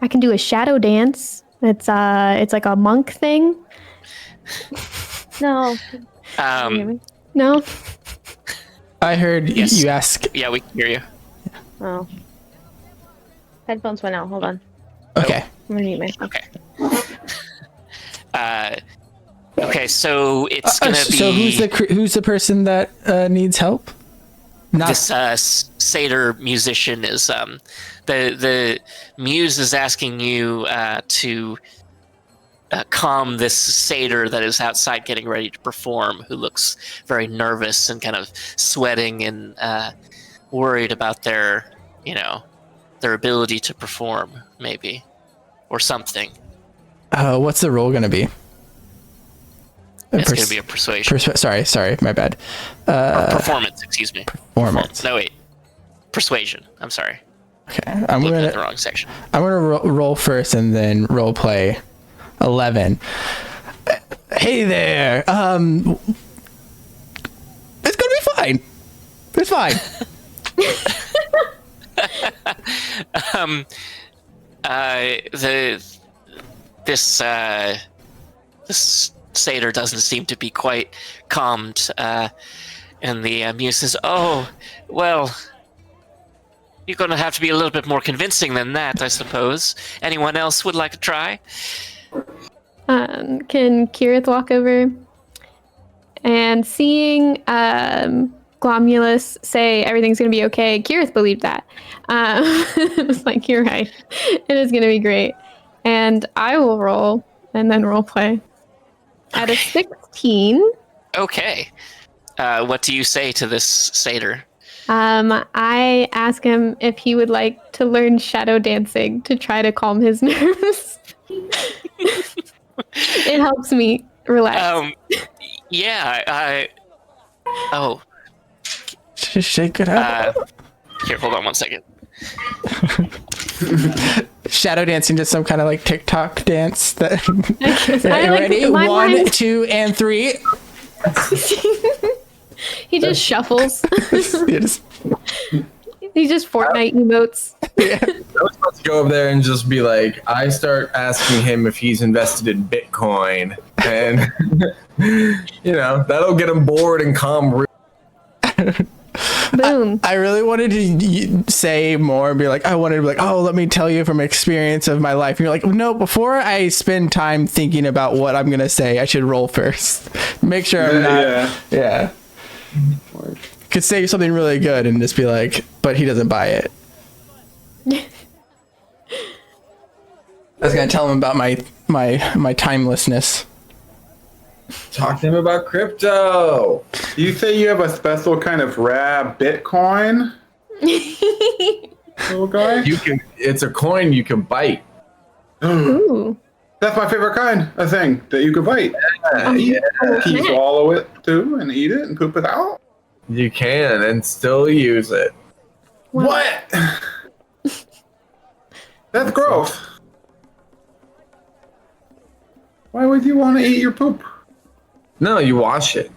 I can do a shadow dance. It's like a monk thing. No. No. I heard Yes. you ask. Yeah, we can hear you. Oh. Headphones went out. Hold on. Okay. I'm gonna mute myself. Okay. Okay, so it's gonna be. So who's the person that needs help? Not This satyr musician is the muse is asking you to calm this satyr that is outside getting ready to perform, who looks very nervous and kind of sweating and worried about their ability to perform, maybe, or something. What's the role gonna be? It's going to be a persuasion. Sorry, my bad. Or performance, excuse me. Performance. No, wait. Persuasion. I'm sorry. Okay, I'm Looking gonna at the wrong section. I'm gonna roll first and then role play. 11. Hey there. It's gonna be fine. It's fine. This satyr doesn't seem to be quite calmed, and the muse says, "Oh, well, you're going to have to be a little bit more convincing than that, I suppose. Anyone else would like to try?" Can Kirith walk over and seeing Glomulus say everything's gonna be okay? Kirith believed that. It was like, you're right. It is gonna be great. And I will roll and then role play. At a 16. Okay. What do you say to this satyr? I ask him if he would like to learn shadow dancing to try to calm his nerves. It helps me relax. Yeah, oh. Just shake it up. Here, hold on one second. Shadow dancing, just some kind of like TikTok dance. That I like ready? my 1, mind- 2, and 3. He just shuffles. You just- He just Fortnite emotes. yeah. I was about to go over there and just be like, I start asking him if he's invested in Bitcoin, and that'll get him bored and calm. Boom. I really wanted to say more and be like, oh, let me tell you from experience of my life. And you're like, no, before I spend time thinking about what I'm going to say, I should roll first. Make sure I'm not. Yeah. Could say something really good and just be like, but he doesn't buy it. I was going to tell him about my timelessness. Talk to him about crypto. You say you have a special kind of rare Bitcoin, little guy? It's a coin you can bite. Ooh. That's my favorite kind of thing that you could bite. Can you swallow it too and eat it and poop it out? You can and still use it. What? That's gross. Why would you want to eat your poop? No, you wash it.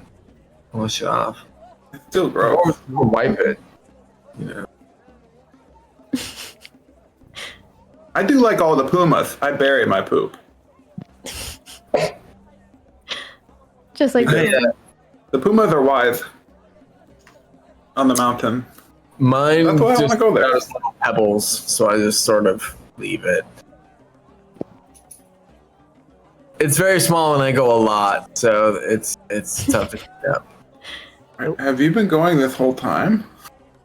Wash it off. It's still gross. Or wipe it. I do like all the pumas. I bury my poop. Just like The pumas are wise on the mountain. Mine That's why I just wanna go there. has little pebbles, so I just sort of leave it. It's very small and I go a lot, so it's tough to pick up. Have you been going this whole time?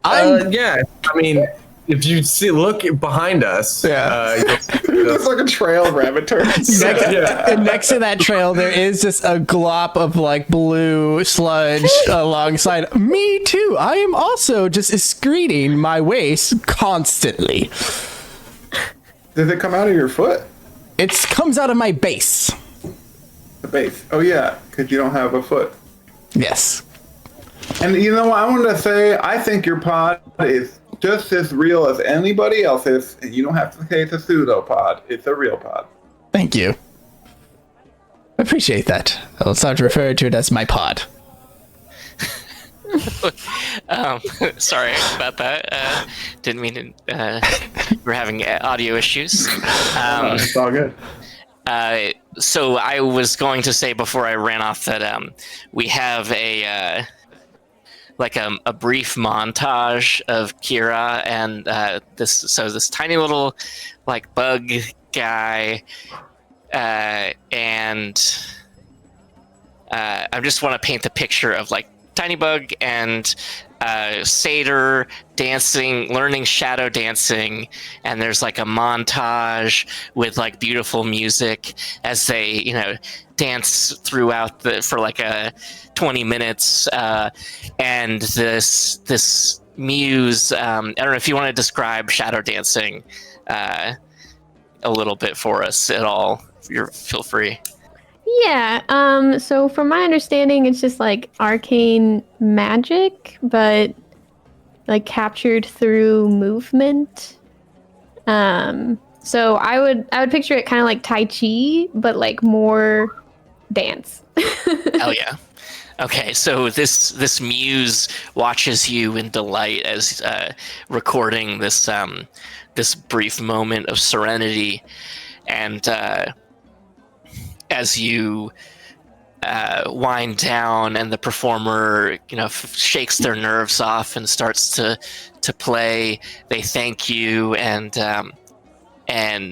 Yeah, I mean, if you look behind us, It's like a trail of rabbit turds. And next to that trail, there is just a glop of like blue sludge alongside. Me too. I am also just excreting my waste constantly. Does it come out of your foot? It comes out of my base. The base. Oh yeah, because you don't have a foot. Yes. And you know what I wanted to say? I think your pod is just as real as anybody else's, and you don't have to say it's a pseudopod. It's a real pod. Thank you. Appreciate that. I'll start referring to it as my pod. Sorry about that. Didn't mean to. We're having audio issues. It's all good. So I was going to say before I ran off that we have a brief montage of Kira and this tiny little like bug guy, and I just want to paint the picture of like tiny bug and satyr dancing, learning shadow dancing, and there's like a montage with like beautiful music as they dance throughout for like 20 minutes, and this muse. I don't know if you want to describe shadow dancing a little bit for us at all. Feel free. Yeah, so from my understanding, it's just like arcane magic, but like captured through movement. So I would picture it kind of like Tai Chi, but like more dance. Hell yeah. Okay, so this muse watches you in delight as recording this brief moment of serenity, and as you wind down and the performer shakes their nerves off and starts to play, they thank you, and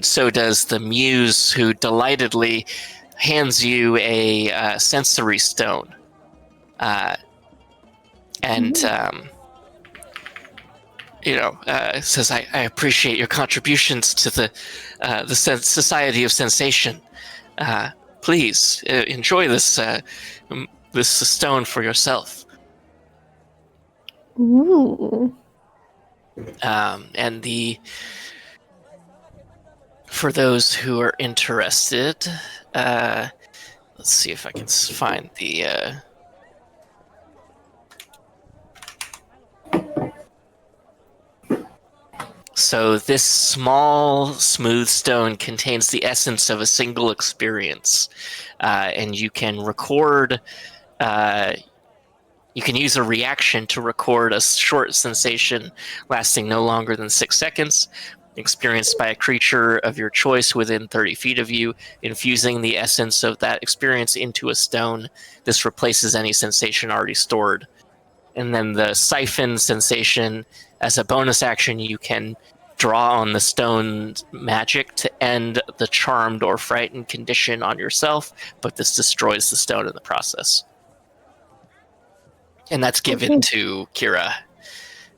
so does the muse, who delightedly hands you a sensory stone, and says, I appreciate your contributions to the Society of Sensation. Please enjoy this stone for yourself. Ooh. And for those who are interested, let's see if I can find the. So this small, smooth stone contains the essence of a single experience, and you can record. You can use a reaction to record a short sensation lasting no longer than 6 seconds, experienced by a creature of your choice within 30 feet of you, infusing the essence of that experience into a stone. This replaces any sensation already stored. And then the siphon sensation, as a bonus action, you can draw on the stone's magic to end the charmed or frightened condition on yourself, but this destroys the stone in the process. And that's given to Kira,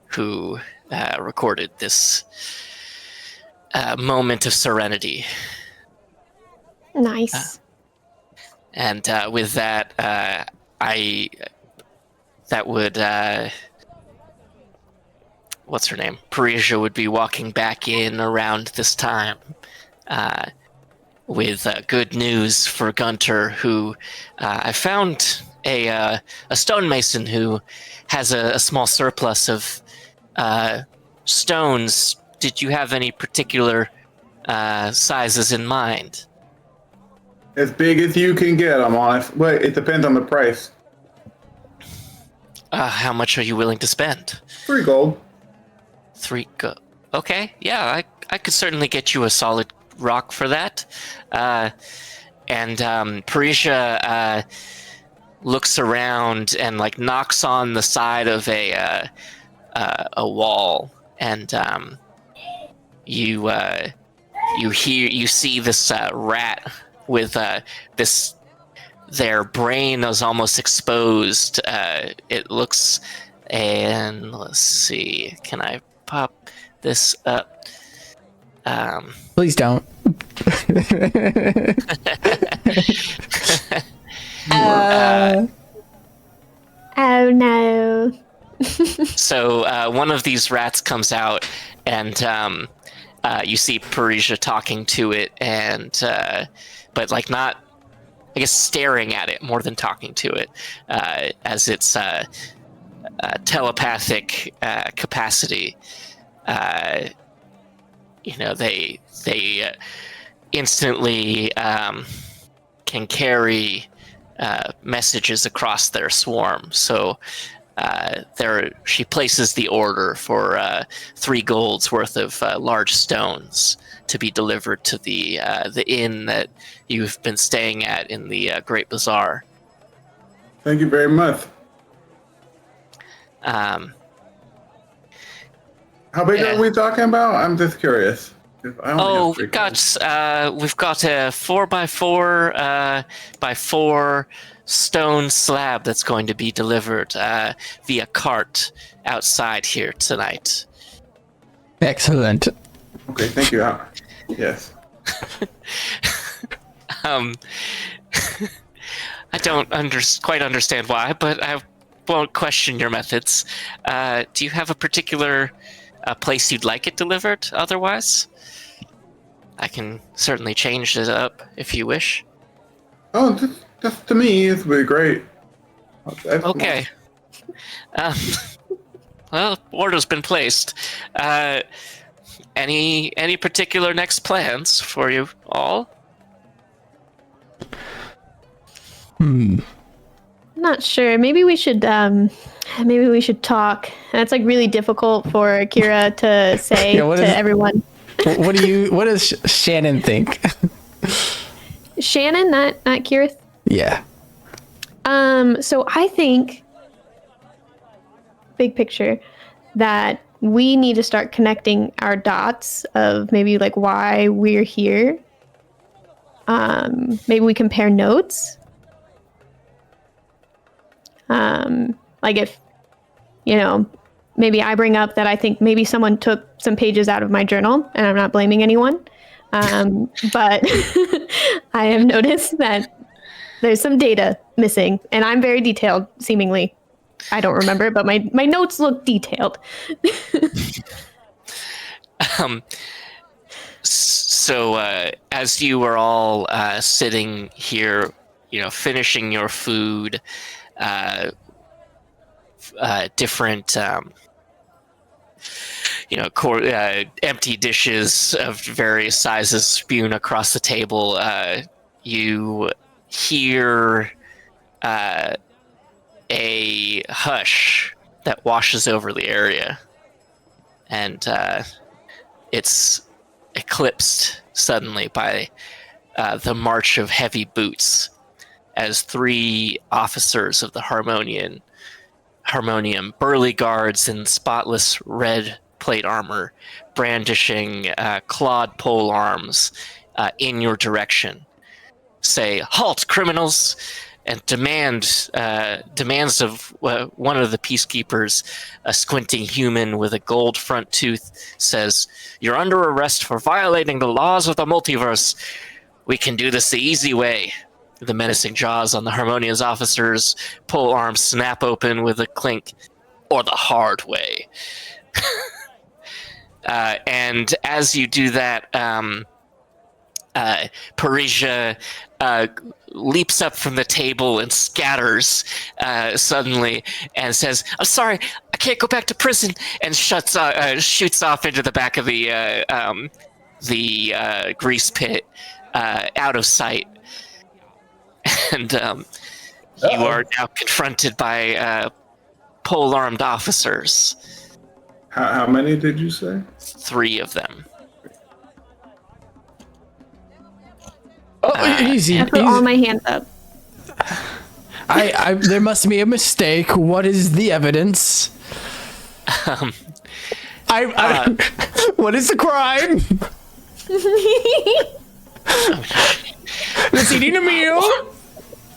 who recorded this moment of serenity. Nice. And with that, what's her name? Parisia would be walking back in around this time with good news for Gunter, who I found a stonemason who has a small surplus of stones. Did you have any particular sizes in mind? As big as you can get them on it. Wait, it depends on the price. How much are you willing to spend? 3 gold. 3 gold. Okay, yeah, I could certainly get you a solid rock for that. And Parisia looks around and like knocks on the side of a wall, and you see this rat with this. Their brain is almost exposed. It looks, and let's see, can I pop this up? Please don't. Oh no. So one of these rats comes out, and you see Parisia talking to it, and but like not, I guess, staring at it more than talking to it, as its telepathic capacity. They instantly can carry messages across their swarm. So she places the order for 3 golds worth of large stones to be delivered to the inn that you've been staying at in the Great Bazaar. Thank you very much. Um, How big are we talking about? I'm just curious. we've got a 4x4 by 4 stone slab that's going to be delivered via cart outside here tonight. Excellent. Okay, thank you. Yes. I don't quite understand why, but I won't question your methods. Do you have a particular place you'd like it delivered otherwise? I can certainly change it up if you wish. Oh, just to me, it would be great. Okay. Well, order's been placed. Any particular next plans for you all? Not sure. Maybe we should talk. And it's like really difficult for Kira to say to everyone. What does Shannon think? Shannon, not Kira. Yeah. So I think, big picture, that we need to start connecting our dots of maybe like why we're here. Maybe we compare notes. Like if, maybe I bring up that I think maybe someone took some pages out of my journal, and I'm not blaming anyone. But I have noticed that there's some data missing, and I'm very detailed, seemingly. I don't remember, but my notes look detailed. So as you were all sitting here, finishing your food, different, empty dishes of various sizes spewed across the table, you hear a hush that washes over the area, and it's eclipsed suddenly by the march of heavy boots as 3 officers of the Harmonium, burly guards in spotless red plate armor, brandishing clawed pole arms in your direction, say, "Halt, criminals!" and demands of one of the peacekeepers, a squinting human with a gold front tooth, says, "You're under arrest for violating the laws of the multiverse. We can do this the easy way." The menacing jaws on the Harmonious officers' pole arms snap open with a clink, or the hard way. And as you do that, Parisia leaps up from the table and scatters suddenly and says, "I'm sorry, I can't go back to prison," and shoots off into the back of the grease pit, out of sight. And you are now confronted by pole-armed officers. How many did you say? 3 of them. Easy. I put all my hands up. There must be a mistake. What is the evidence? What is the crime? Was eating a meal?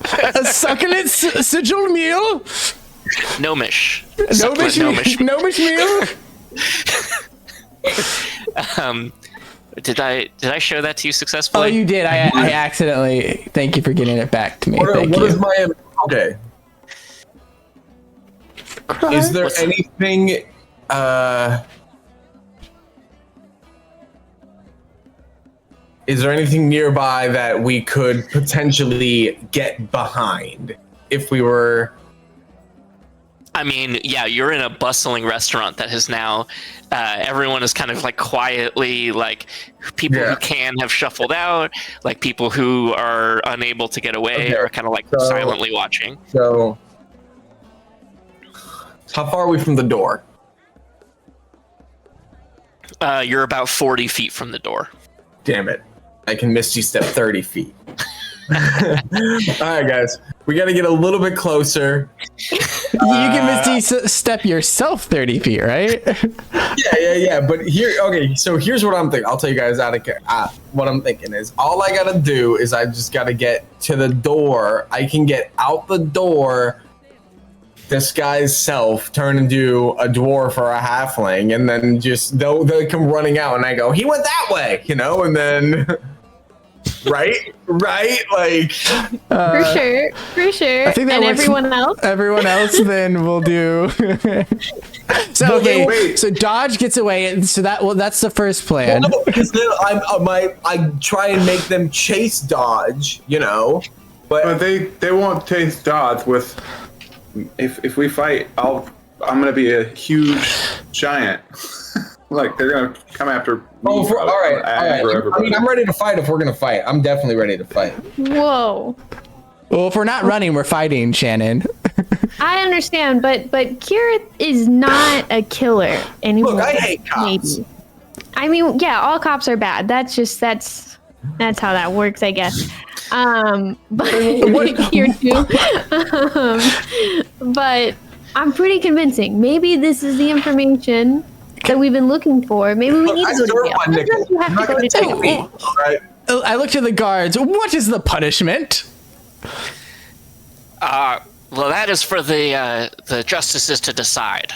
A succulent sigil meal? Gnomish. Gnomish meal? Did I show that to you successfully? Oh, you did. I accidentally. Thank you for getting it back to me. What is my okay? Is there anything? Is there anything nearby that we could potentially get behind if we were I mean, yeah, you're in a bustling restaurant that has now, everyone is kind of like quietly, like people who can have shuffled out, like people who are unable to get away are kind of like silently watching. So, how far are we from the door? You're about 40 feet from the door. Damn it. I can Misty Step 30 feet. All right, guys. We got to get a little bit closer. You can Misty step yourself 30 feet, right? Yeah. But so here's what I'm thinking. I'll tell you guys what I'm thinking is all I got to do is I just got to get to the door. I can get out the door, disguise self, turn into a dwarf or a halfling, and then just they'll come running out and I go, he went that way, and then right, like for sure. I think that everyone else then will do. So okay, so Dodge gets away, and so that's the first plan. Well, no, because then I try and make them chase Dodge, But they won't chase Dodge with. If we fight, I'm gonna be a huge giant. Like they're gonna come after me. All right. I mean, I'm ready to fight if we're gonna fight. I'm definitely ready to fight. Whoa. Well, if we're not running, we're fighting, Shannon. I understand, but Kirith is not a killer anymore. Look, I hate cops. Maybe. I mean, yeah, all cops are bad. That's how that works, I guess. But here too. But I'm pretty convincing. Maybe this is the information that we've been looking for. Maybe we need to go to jail. Sometimes you have to go to jail. Right. I look to the guards. What is the punishment? Well, that is for the justices to decide.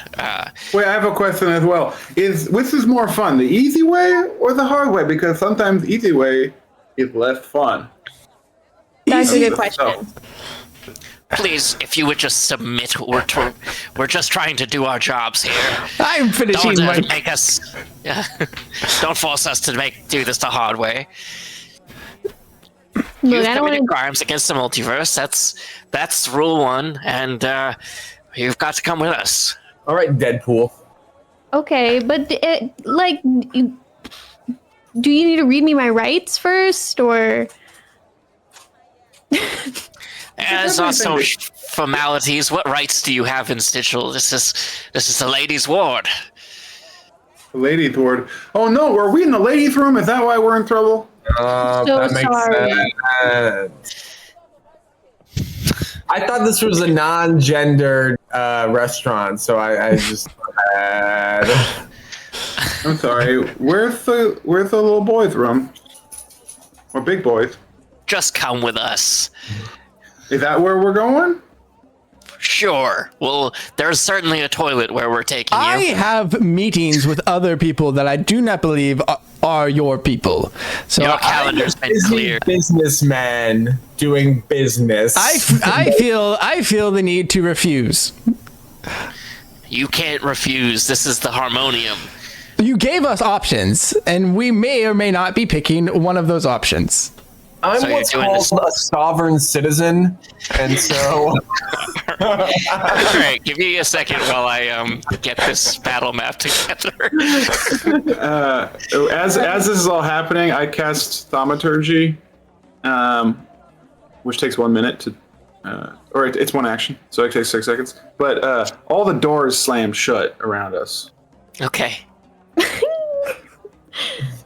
Wait, I have a question as well. Which is more fun, the easy way or the hard way? Because sometimes the easy way is less fun. That's a good question. Please, if you would just submit, we're just trying to do our jobs here. I'm finishing Don't make us. Don't force us to do this the hard way. You've committed crimes against the multiverse. That's rule 1, and you've got to come with us. All right, Deadpool. Okay, but do you need to read me my rights first, or? As also formalities, what rights do you have in Sigil? This is the ladies' ward. The ladies' ward. Oh no, are we in the ladies' room? Is that why we're in trouble? That makes sense. I thought this was a non-gendered restaurant, so I just. I'm sorry. Where's the little boys' room? Or big boys? Just come with us. Is that where we're going? Sure. Well, there's certainly a toilet where we're taking you. I have meetings with other people that I do not believe are your people. So your calendar's been clear. Businessman doing business. I feel the need to refuse. You can't refuse. This is the harmonium. You gave us options, and we may or may not be picking one of those options. I'm what's called a sovereign citizen, and so. All right, give me a second while I get this battle map together. As this is all happening, I cast Thaumaturgy, which takes 1 minute to, or it's one action, so it takes 6 seconds. But all the doors slam shut around us. Okay.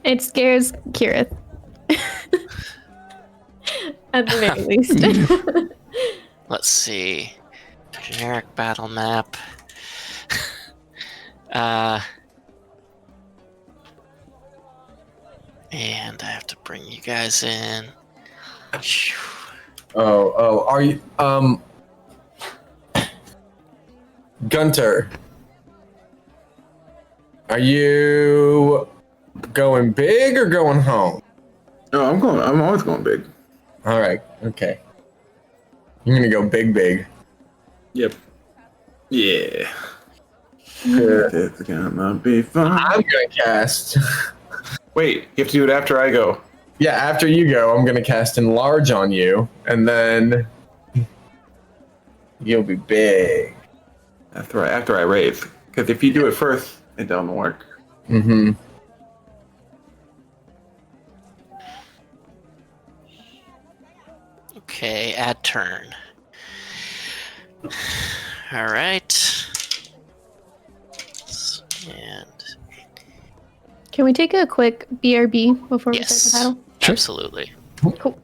It scares Kirith. At the very least. Let's see. Generic battle map. And I have to bring you guys in. Oh, are you, Gunter, are you going big or going home? No, I'm always going big. All right. Okay. You're going to go big. Yep. Yeah. It's gonna be fun. I'm going to cast. Wait, you have to do it after I go. Yeah, after you go, I'm going to cast Enlarge on you, and then you'll be big. After I raise, because if you do it first, it doesn't work. Mm-hmm. Okay, add turn. All right. And Can we take a quick BRB before we yes, start the battle? Sure. absolutely. Cool.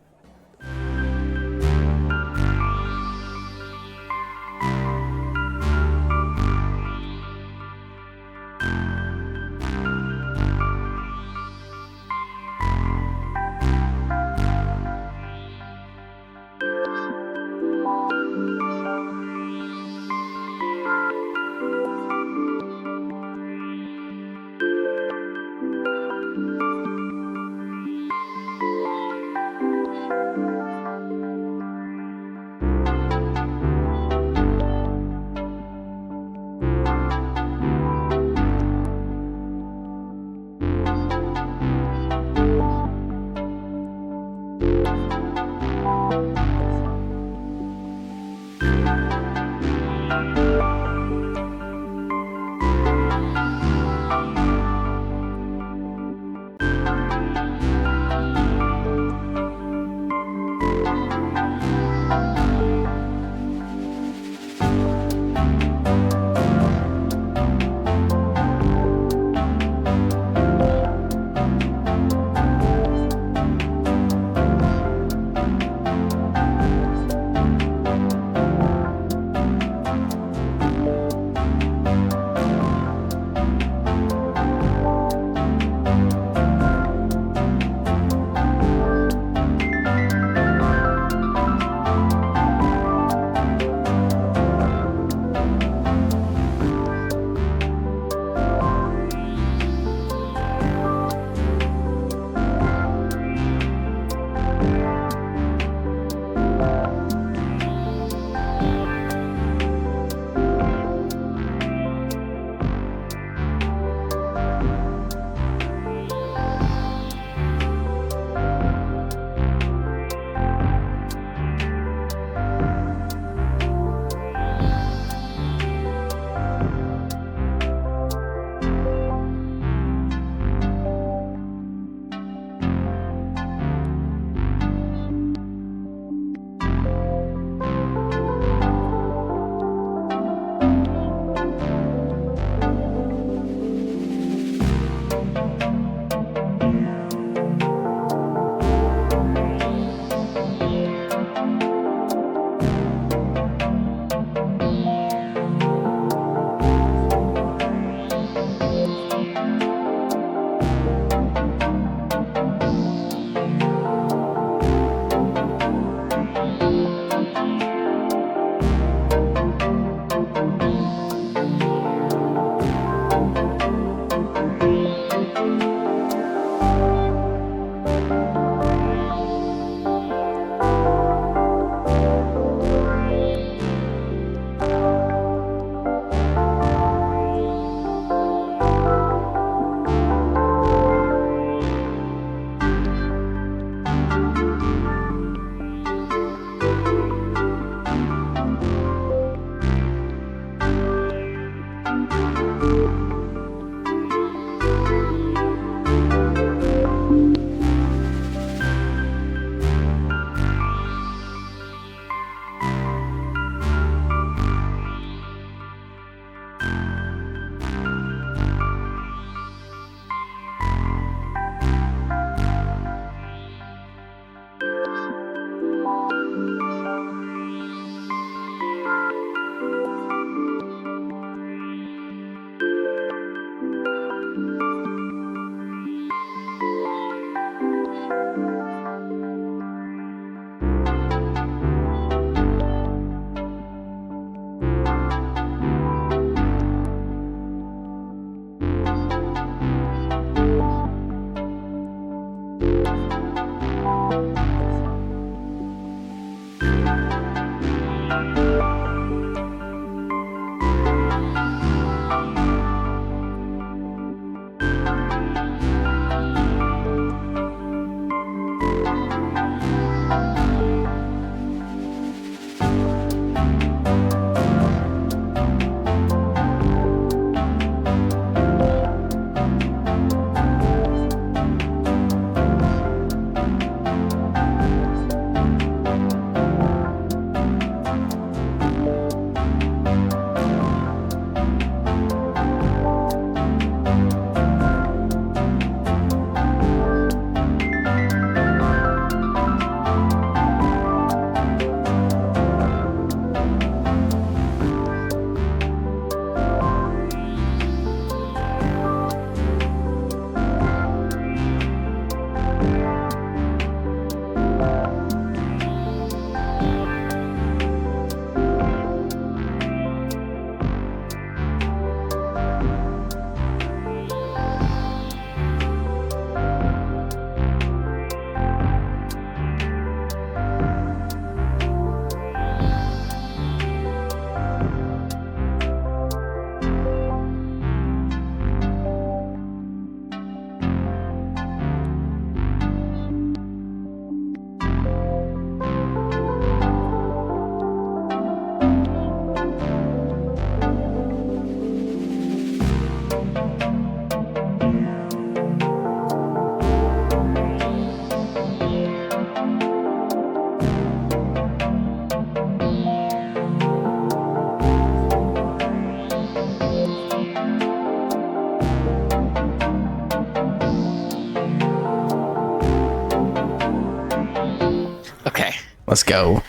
Let's go.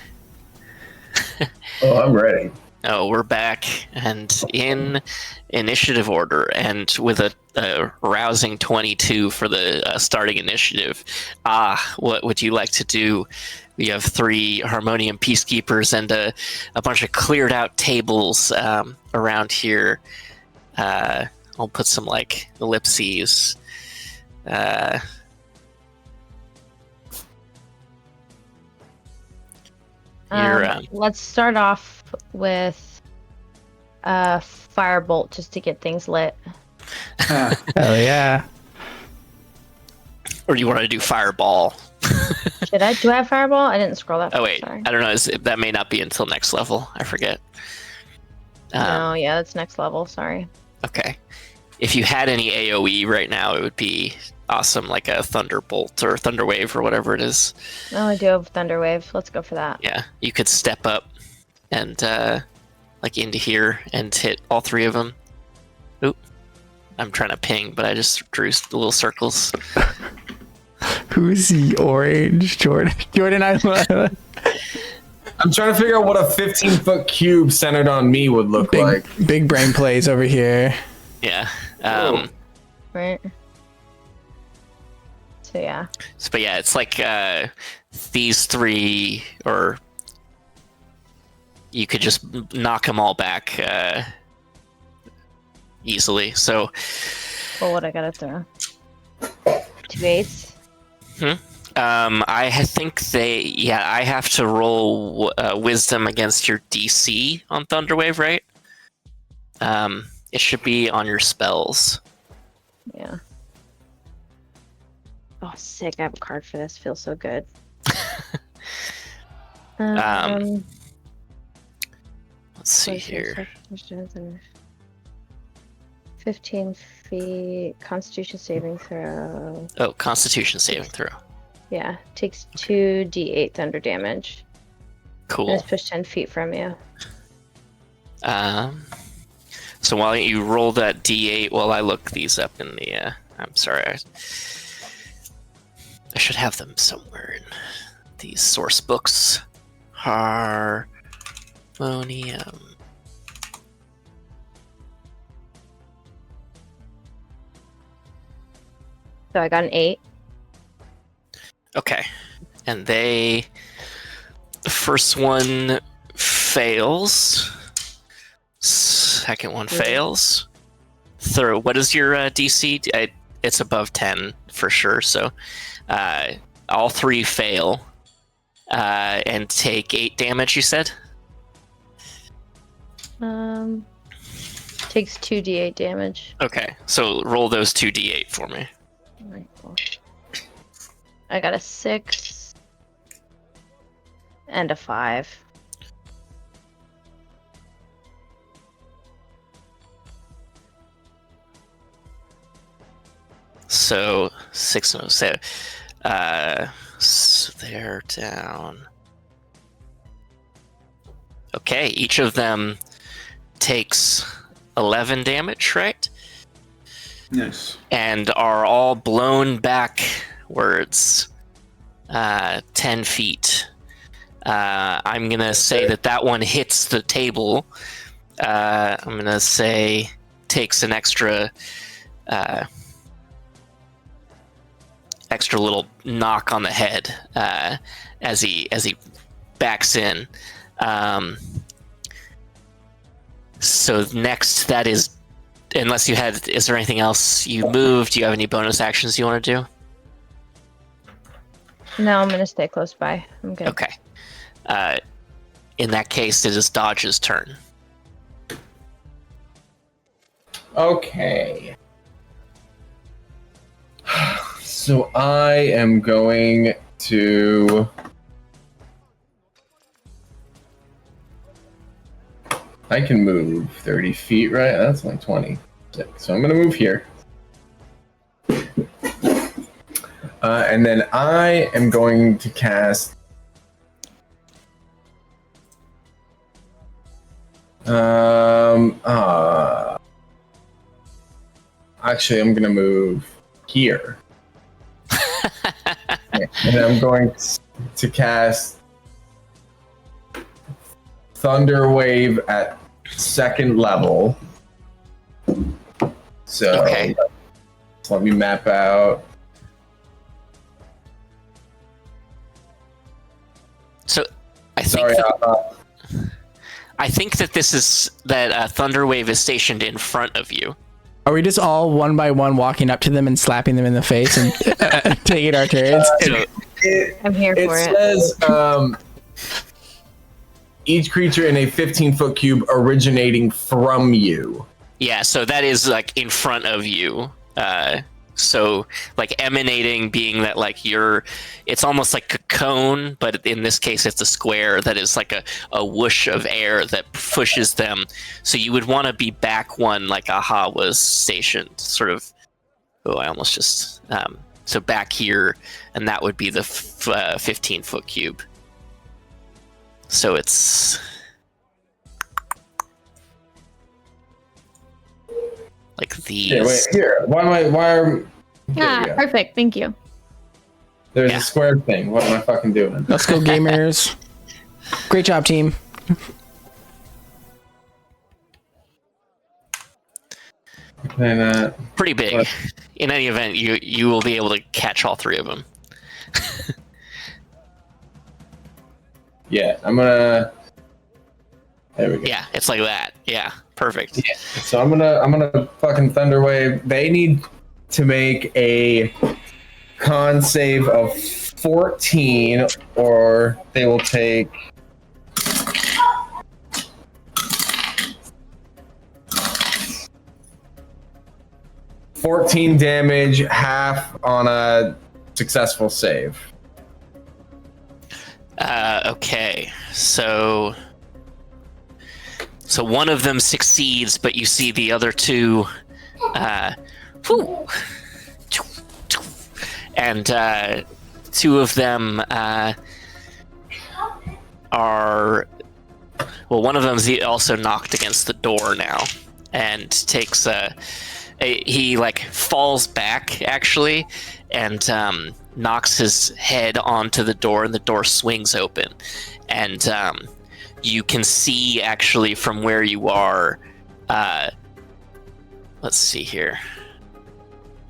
Oh, I'm ready. Oh, we're back and in initiative order, and with a rousing 22 for the starting initiative. What would you like to do? We have 3 Harmonium Peacekeepers and a bunch of cleared out tables around here. I'll put some like ellipses. Let's start off with firebolt just to get things lit. Hell yeah. Or do you want to do fireball? Should I? Do I have fireball? I didn't scroll that far. Oh wait, Sorry. I don't know. That may not be until next level. I forget. No, yeah, that's next level. Sorry. Okay. If you had any AoE right now, it would be awesome, like a thunderbolt or thunderwave or whatever it is. Oh, I do have thunderwave. Let's go for that. Yeah, you could step up and like into here and hit all 3 of them. Oop, I'm trying to ping, but I just drew little circles. Who's the orange? Jordan. Jordan, I'm trying to figure out what a 15-foot cube centered on me would look like. Big brain plays over here. Yeah. Right. So yeah. But yeah, it's like these 3, or you could just knock them all back easily. So. Well, what I gotta throw? 2 8s. I think I have to roll wisdom against your DC on Thunderwave, right? It should be on your spells. Yeah. Oh, sick. I have a card for this. Feels so good. Let's see here. 15 feet. Constitution saving throw. Oh, Constitution saving throw. Yeah. Takes 2d8 thunder damage. Cool. And it's pushed 10 feet from you. So while you roll that d8, while I look these up in the... I'm sorry. I should have them somewhere in these source books. Harmonium. So I got an 8. Okay. And the first one fails. Second one fails. Third, what is your DC? It's above 10 for sure. So all 3 fail and take 8 damage, you said? Takes 2d8 damage. Okay, so roll those 2d8 for me. Alright, cool. I got a 6 and a 5. So 6 and 7. So they're down. Okay, each of them takes 11 damage, right? Yes. And are all blown backwards 10 feet. I'm going to say that one hits the table. I'm going to say takes an extra little knock on the head as he backs in. So next, that is, unless you had, is there anything else you moved? Do you have any bonus actions you want to do? No, I'm gonna stay close by. I'm good. Okay. In that case, it is Dodge's turn. Okay. So I am going to... I can move 30 feet, right? That's like 20. So I'm going to move here. And then I am going to cast... Actually, I'm going to move here. And I'm going to cast Thunder Wave at 2nd level. So Okay. let me map out. So I think Sorry, I think that this is that Thunderwave is stationed in front of you. Are we just all one by one walking up to them and slapping them in the face and taking our turns? I'm here It for it. says each creature in a 15-foot cube originating from you. Yeah, so that is like in front of you. So like emanating being that like it's almost like a cone, but in this case it's a square that is like a whoosh of air that pushes them. So you would want to be back one like Aha was stationed, sort of. Oh, I almost just so back here, and that would be the 15-foot cube. So it's like these. Here, wait, here. Why are there you go. Perfect. Thank you. There's Yeah. a square thing. What am I fucking doing? Let's go, gamers. Great job, team. And, Pretty big. In any event, you will be able to catch all three of them. yeah, I'm gonna. There we go. Yeah, it's like that. Yeah, perfect. Yeah. So I'm gonna fucking Thunder Wave. They need to make a con save of 14, or they will take. $14 damage, half on a successful save. Okay, so one of them succeeds, but you see the other two, and two of them are. Well, one of them is also knocked against the door now, and takes he like falls back actually, and knocks his head onto the door, and the door swings open, and you can see actually from where you are. Let's see here.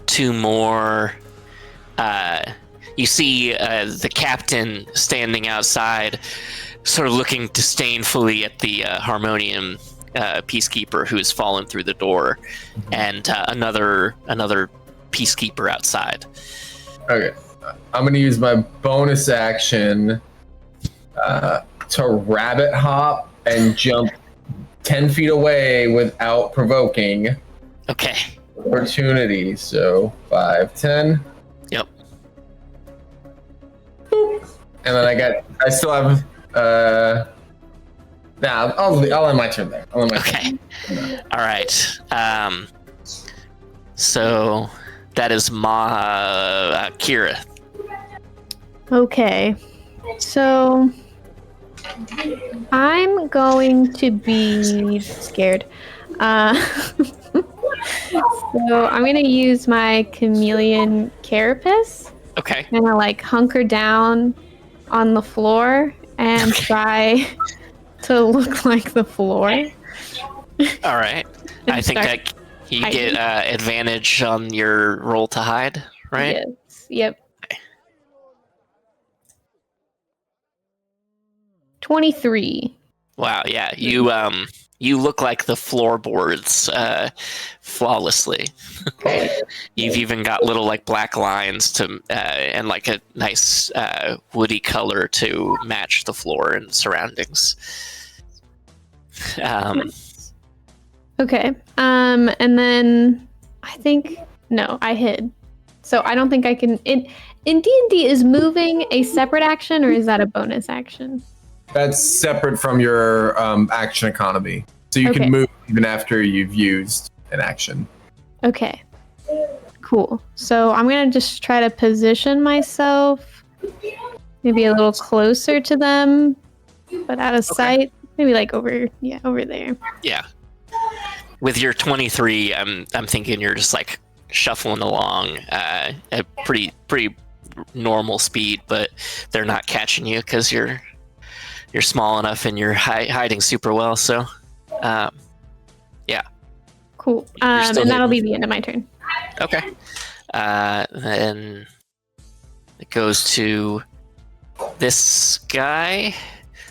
Two more. You see the captain standing outside, sort of looking disdainfully at the harmonium peacekeeper who's fallen through the door, and another peacekeeper outside. Okay, I'm gonna use my bonus action to rabbit hop and jump 10 feet away without provoking Okay. opportunity. So 5, 10. Yep. And then I still have I'll end my turn there. Okay. All right. So that is Kira. Okay. So I'm going to be scared. So I'm going to use my chameleon carapace Okay. and I like hunker down on the floor and try to look like the floor. All right. I think that you get advantage on your roll to hide, right? Yes. Yep. 23. Wow. Yeah. You look like the floorboards flawlessly. You've even got little like black lines to and like a nice woody color to match the floor and surroundings. Okay. And then I think I hid. So I don't think I can. In D&D, is moving a separate action or is that a bonus action? That's separate from your action economy. So you Okay. can move even after you've used an action. Okay. Cool. So I'm gonna just try to position myself maybe a little closer to them, but out of sight. Maybe like over there. Yeah. With your 23, I'm thinking you're just like shuffling along at pretty normal speed, but they're not catching you because you're you're small enough and you're hiding super well. So, yeah. Cool. You're And still that'll be hidden. the end of my turn. Okay. Then it goes to this guy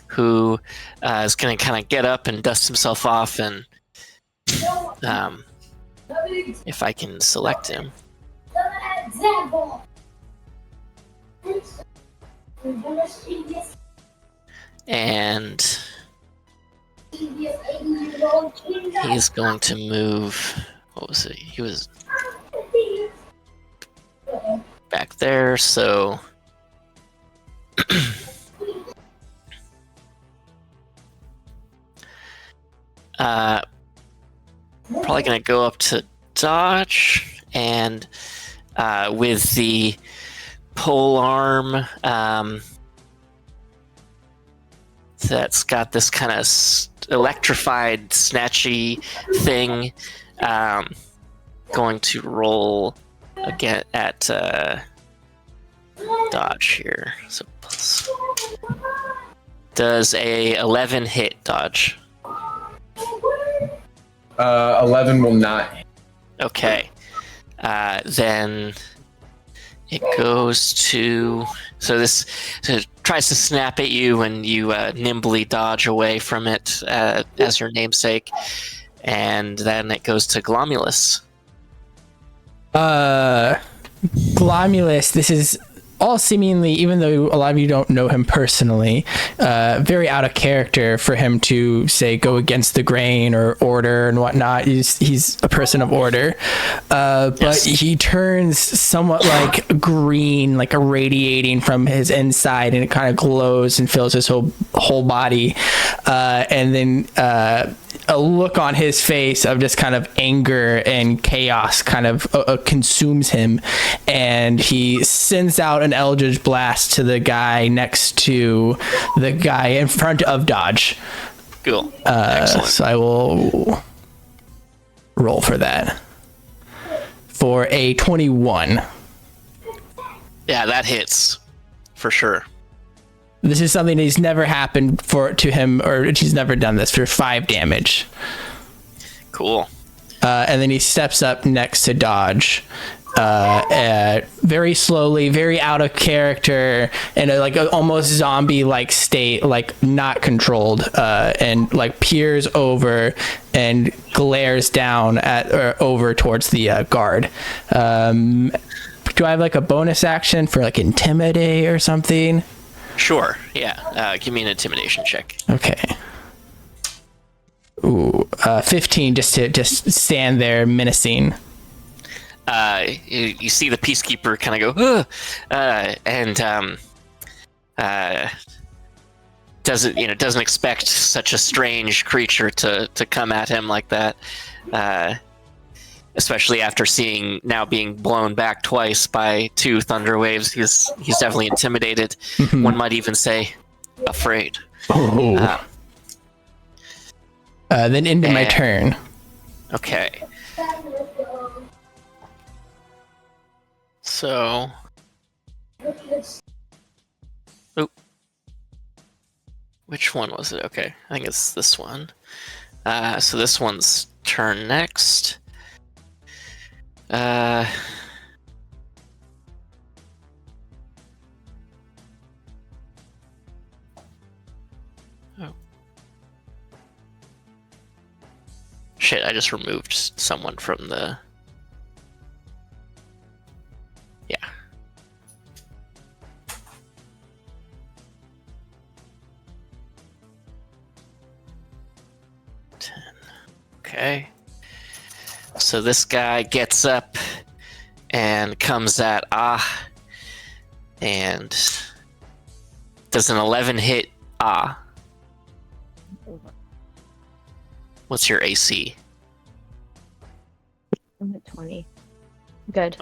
who is going to kind of get up and dust himself off, and if I can select him. And he's going to move. What was it? He was back there, so probably gonna go up to dodge, and with the pole arm that's got this kind of electrified snatchy thing, going to roll again at dodge here. So does a 11 hit dodge? 11 will not hit. Okay. Then it goes to... So it tries to snap at you, and you nimbly dodge away from it as your namesake. And then it goes to Glomulus. Glomulus, this is all seemingly, even though a lot of you don't know him personally, very out of character for him to say go against the grain or order and whatnot. He's a person of order, but he turns somewhat like green, like irradiating from his inside, and it kind of glows and fills his whole body, and then a look on his face of just kind of anger and chaos kind of consumes him, and he sends out an Eldritch Blast to the guy next to the guy in front of dodge. Cool. Excellent. So I will roll for that. For a 21. Yeah, that hits for sure. This is something that's never happened to him, or he's never done this, for 5 damage. Cool. And then he steps up next to dodge, very slowly, very out of character, in a almost zombie-like state, like not controlled, and like peers over and glares down at or over towards the guard. Do I have like a bonus action for like intimidate or something? Sure, yeah. Give me an intimidation check. Okay. Ooh, 15 just to stand there menacing. You see the peacekeeper kind of go, and doesn't expect such a strange creature to come at him like that. Especially after being blown back twice by 2 thunder waves, he's definitely intimidated. Mm-hmm. One might even say, afraid. Oh. Then into my turn. Okay. So. Oh. Which one was it? Okay, I think it's this one. So this one's turn next. Oh. Shit, I just removed someone from the... Yeah. Okay. So this guy gets up and comes at and does an 11 hit What's your AC? I'm at 20. Good.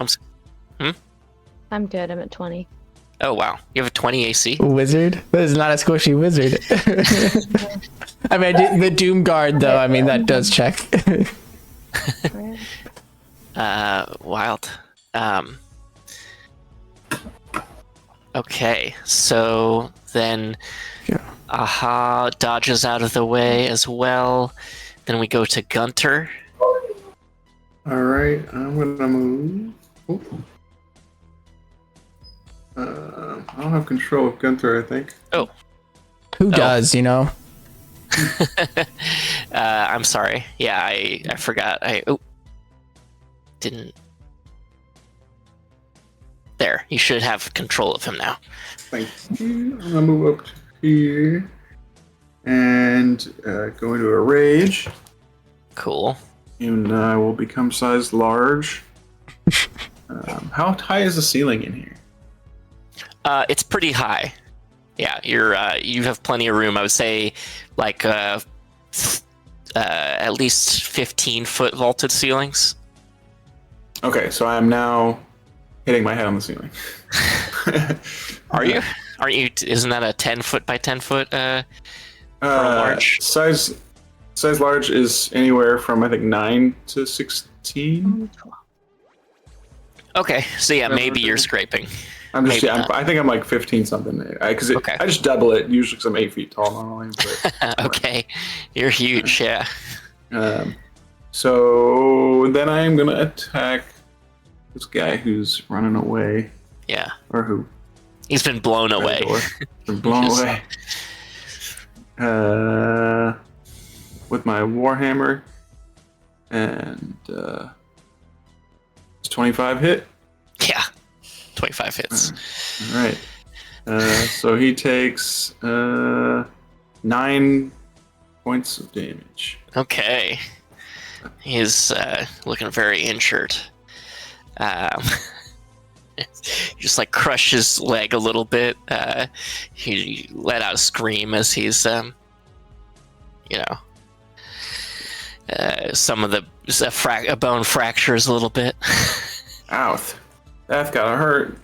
I'm good. I'm at 20. Oh, wow. You have a 20 AC? Wizard? That is not a squishy wizard. I mean, the Doom Guard, though, I mean, that does check. Wild. Okay, so then Yeah. Aha dodges out of the way as well. Then we go to Gunter. All right, I'm gonna move. Ooh. I don't have control of Gunther, I think. Oh, Who does, you know? I'm sorry. Yeah, I forgot. Didn't. There, you should have control of him now. Thank you. I'm gonna move up to here and go into a rage, Cool. and I will become size large. How high is the ceiling in here? It's pretty high. Yeah, you have plenty of room. I would say, like at least 15-foot vaulted ceilings. Okay, so I am now hitting my head on the ceiling. Are you? Aren't you? Isn't that a 10-foot by 10-foot? Large? Size large is anywhere from I think 9 to 16. Okay, so yeah, maybe you're scraping. I'm just, Maybe yeah, not. I think I'm like 15 something. Because Okay. I just double it usually because I'm 8 feet tall normally. But, Okay, you're huge. Yeah. so then I am gonna attack this guy who's running away, Yeah. or who He's been blown away. been blown away. With my warhammer, and it's 25 hit. Yeah. 25 hits. All right. So he takes 9 points of damage. Okay. He's looking very injured. Just like crush his leg a little bit. He let out a scream as he's, some of a bone fractures a little bit. Ow. That gotta hurt.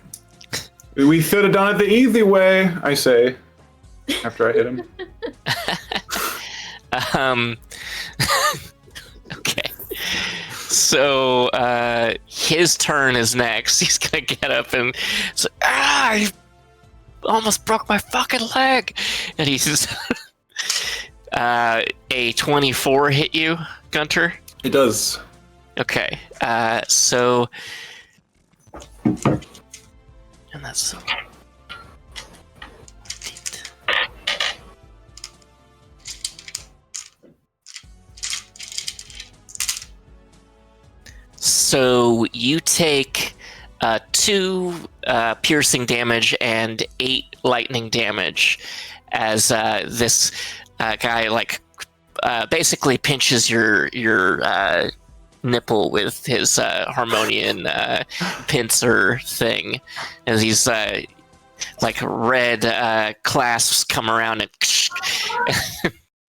We should have done it the easy way, I say, after I hit him. Okay. So his turn is next. He's gonna get up and say, you almost broke my fucking leg. And he's a 24 hit you, Gunter? It does. Okay. So and that's so you take 2 piercing damage and 8 lightning damage as this guy basically pinches your nipple with his harmonian pincer thing, as these red clasps come around and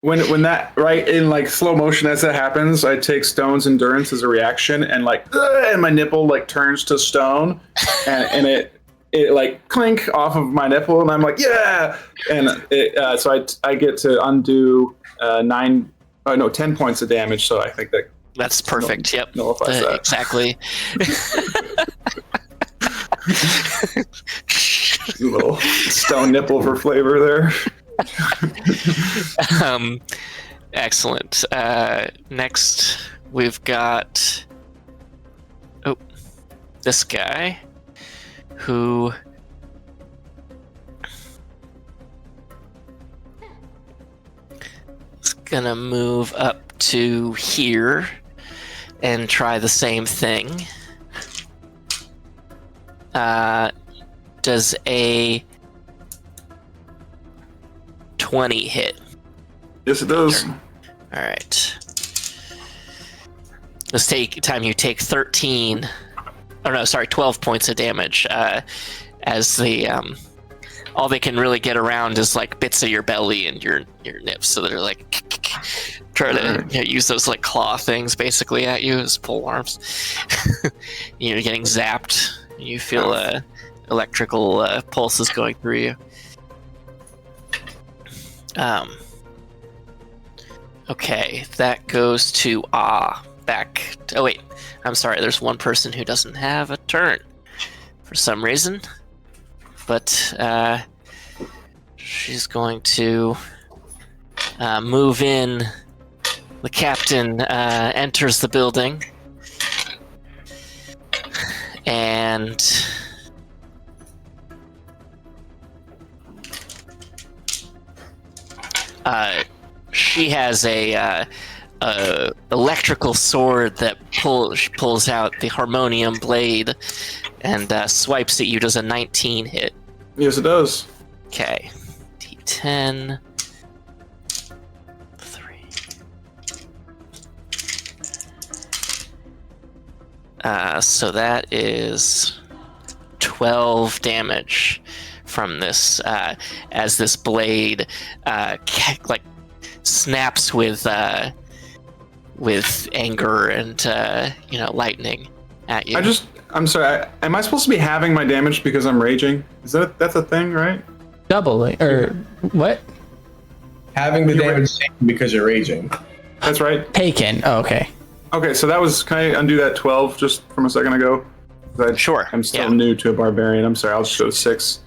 When that right in like slow motion as that happens, I take Stone's endurance as a reaction, and and my nipple turns to stone, and it clink off of my nipple, and I'm like, yeah, and so I get to undo 10 points of damage. So I think that's perfect. Yep, nullifies that. Exactly. Little stone nipple for flavor there. Excellent. Next, we've got this guy who is gonna move up to here and try the same thing. Does a 20 hit? Yes, it does. All right. This time you take 12 points of damage. As the all they can really get around is bits of your belly and your nips, so they're try to use those claw things basically at you as pole arms. You're getting zapped. You feel electrical pulses going through you. Okay, that goes to back. Oh wait, I'm sorry. There's one person who doesn't have a turn for some reason. but she's going to move in. The captain enters the building, and she has a electrical sword that pulls out the harmonium blade and swipes at you. Does a 19 hit? Yes, it does. Okay. D10. 3. So that is 12 damage from this, as this blade like snaps with anger and lightning at you. I'm sorry. Am I supposed to be having my damage because I'm raging? That's a thing, right? Doubling or what? Having the damage taken because you're raging. That's right. Taken. Oh, okay. Okay, so that was. Can I undo that 12 just from a second ago? Sure. I'm still new to a barbarian. I'm sorry. I'll just go 6.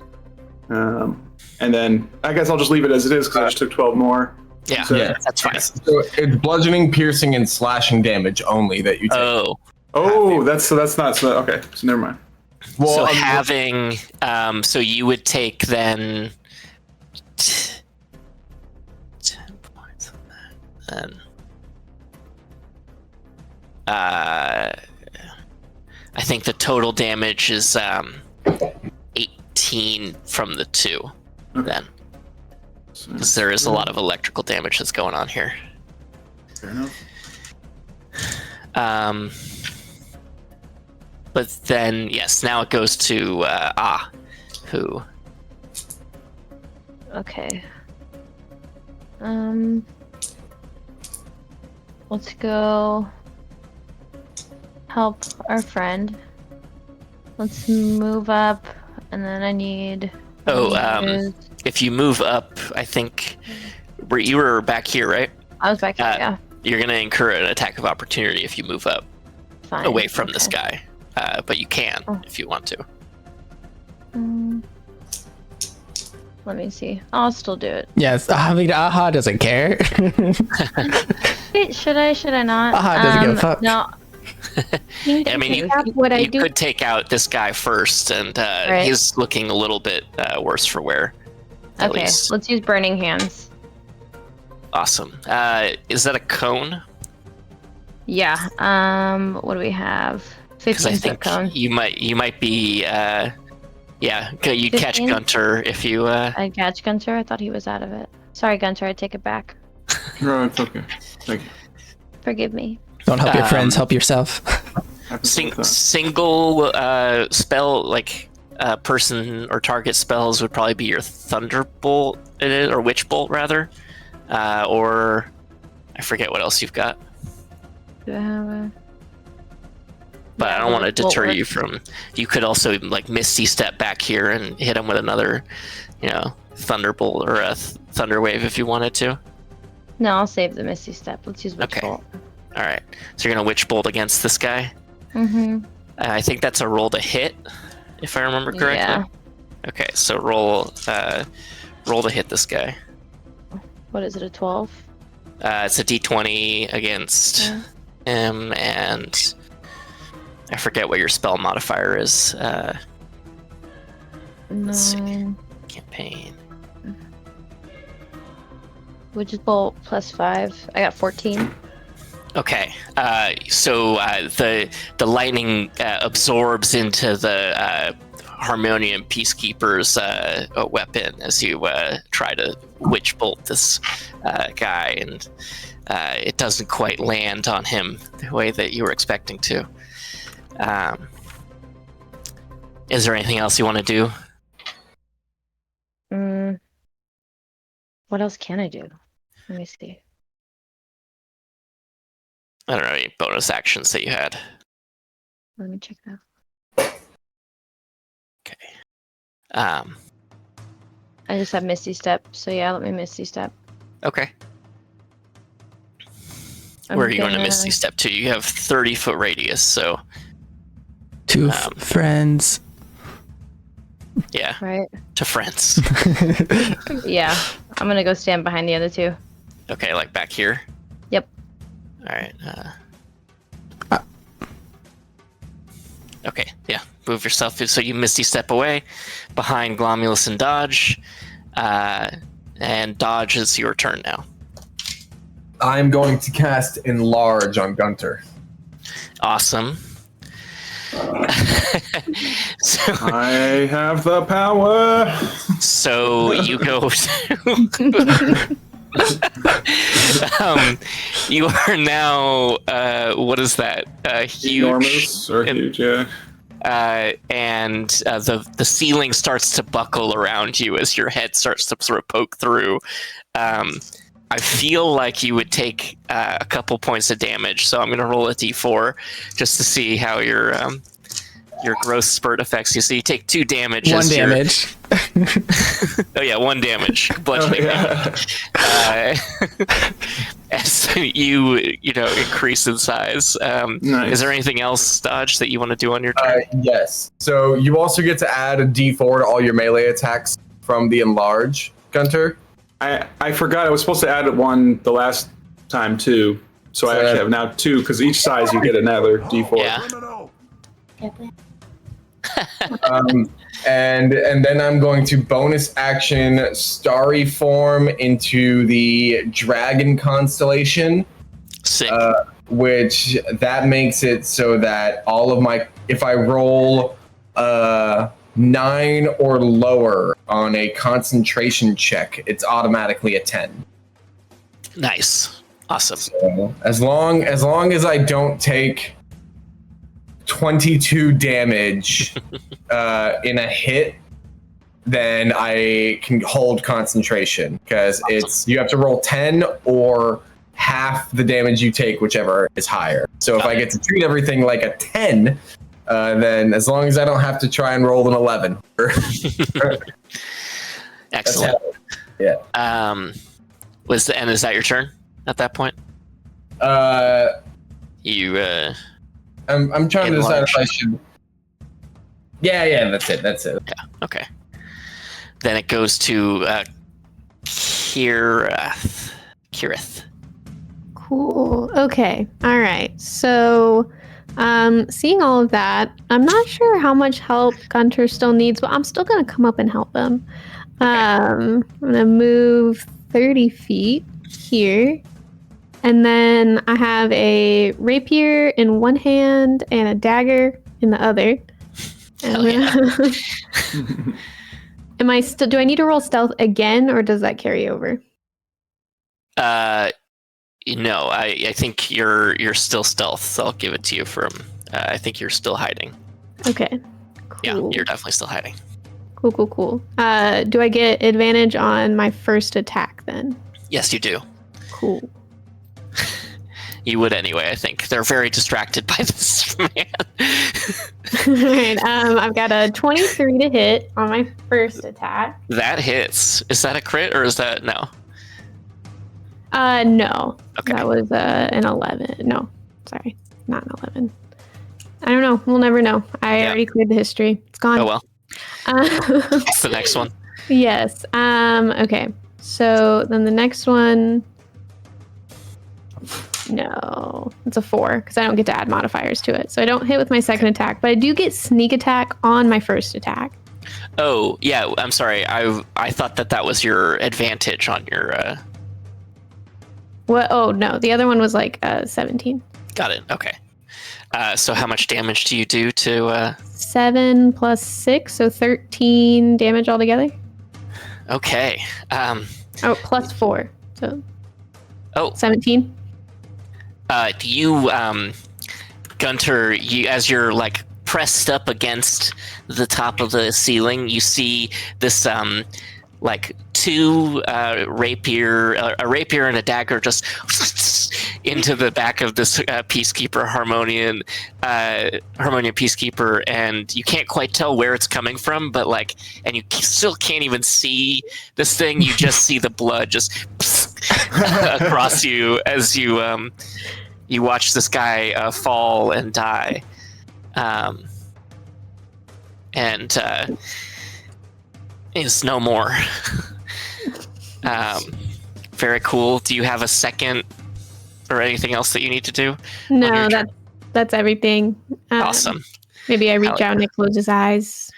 And then I guess I'll just leave it as it is because I just took 12 more. Yeah, So- that's fine. So it's bludgeoning, piercing, and slashing damage only that you take. Oh, that's not. So okay, so never mind. Well, So having, so you would take then 10 points on that. Then, I think the total damage is 18 from the 2. Okay. Then, because there is a lot of electrical damage that's going on here. Fair enough. But then, yes, now it goes to who? Okay. Let's go help our friend. Let's move up, and then I need. If you move up, I think you were back here, right? I was back here. Yeah. You're gonna incur an attack of opportunity if you move up Fine. away from this guy, but you can if you want to. Let me see. I'll still do it. Yes. I mean, Aha doesn't care. Wait, should I? Should I not? Aha doesn't give a fuck. No. I mean, you I do. could take out this guy first, and he's looking a little bit worse for wear. At Okay, least. let's use Burning Hands. Awesome. Is that a cone? Yeah. What do we have? Because I 15 foot think cone. you might be. You'd catch 15? Gunter if you. I catch Gunter. I thought he was out of it. Sorry, Gunter. I take it back. No, it's okay. Thank you. Forgive me. Don't help your friends, help yourself. Single spell, like person or target spells, would probably be your Thunderbolt, or Witch Bolt rather, or I forget what else you've got. Do I have a? But Yeah, I don't want to Witch Bolt deter you works. from. You could also like Misty Step back here and hit him with another, Thunderbolt or a Thunder Wave if you wanted to. No, I'll save the Misty Step. Let's use Witch Okay. Bolt. All right, so you're gonna Witch Bolt against this guy. Mm-hmm. I think that's a roll to hit, if I remember correctly. Yeah. Okay, so roll to hit this guy. What is it? A 12? It's a D20 against him, and I forget what your spell modifier is. Let's see. 9. Campaign. Witch Bolt plus 5. I got 14. Okay, so the lightning absorbs into the Harmonium Peacekeeper's weapon as you try to Witch Bolt this guy, and it doesn't quite land on him the way that you were expecting to. Is there anything else you want to do? What else can I do? Let me see. I don't know, any bonus actions that you had. Let me check that. Okay. I just have Misty Step, so yeah, let me Misty Step. Okay. I'm Where are you going to gonna- Misty Step to? You have 30-foot radius, so Two friends. Yeah, Right. to friends. Yeah. I'm gonna go stand behind the other two. Okay, like back here. Yep. All right. Okay, yeah. Move yourself so you misty step away behind Glomulus and Dodge. And Dodge is your turn now. I'm going to cast Enlarge on Gunter. Awesome. so, I have the power. so you go. You are now. What is that? Huge. Enormous or huge, yeah. And the ceiling starts to buckle around you as your head starts to sort of poke through. I feel like you would take a couple points of damage, so I'm going to roll a d4 just to see how your growth spurt affects you. So you take 2 damage. 1 damage. Oh yeah, 1 damage. Bludgeoning damage. As you increase in size. Nice. Is there anything else, Dodge, that you want to do on your turn? Yes. So you also get to add a d4 to all your melee attacks from the Enlarge, Gunter. I forgot I was supposed to add 1 the last time too. So I actually have now 2 because each size you get another d4. Yeah. And then I'm going to bonus action Starry form into the Dragon constellation, Sick. which that makes it so that all of my, if I roll 9 or lower on a concentration check, it's automatically a 10. Nice. Awesome. So as long as I don't take 22 damage in a hit, then I can hold concentration, because it's you have to roll 10 or half the damage you take, whichever is higher. So if I get to treat everything like a 10, then as long as I don't have to try and roll an 11. Excellent. Yeah. Is that your turn at that point? You I'm trying to decide if I should. Yeah, that's it. Yeah. Okay. Then it goes to Kirith. Cool. Okay. All right. So, seeing all of that, I'm not sure how much help Gunter still needs, but I'm still going to come up and help him. I'm going to move 30 feet here. And then I have a rapier in one hand and a dagger in the other. Hell yeah. Am I still? Do I need to roll stealth again, or does that carry over? No, I think you're still stealth, so I'll give it to you from. I think you're still hiding. Okay. Cool. Yeah, you're definitely still hiding. Cool. Do I get advantage on my first attack then? Yes, you do. Cool. You would anyway, I think. They're very distracted by this man. All right. I've got a 23 to hit on my first attack. That hits. Is that a crit or is that no? No. Okay. That was an 11. No, sorry, not an 11. I don't know. We'll never know. I already cleared the history. It's gone. Oh well. What's the next one? Yes. Okay. So then the next one. No, it's a 4 because I don't get to add modifiers to it. So I don't hit with my second attack, but I do get sneak attack on my first attack. Oh yeah, I'm sorry. I thought that was your advantage on your. What? Oh no, the other one was like 17. Got it. Okay. So how much damage do you do to? 7 plus 6, so 13 damage altogether. Okay. Plus 4, so. Oh. 17. You, Gunter, as you're like pressed up against the top of the ceiling, you see this like 2 a rapier and a dagger just into the back of this peacekeeper Harmonian peacekeeper, and you can't quite tell where it's coming from, but and you still can't even see this thing. You just see the blood just across you as you watch this guy fall and die, and is no more. Very cool. Do you have a second or anything else that you need to do? No, that's everything. Awesome. Maybe I reach out and I close his eyes.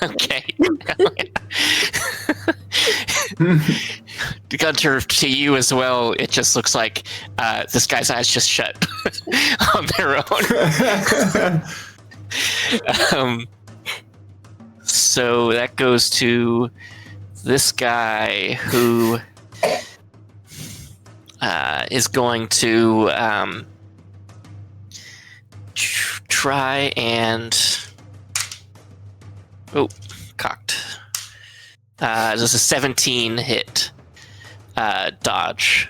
Okay. Gunter, to you as well, it just looks like this guy's eyes just shut on their own. So that goes to this guy who is going to try and... Oh, cocked. Does a 17 hit dodge?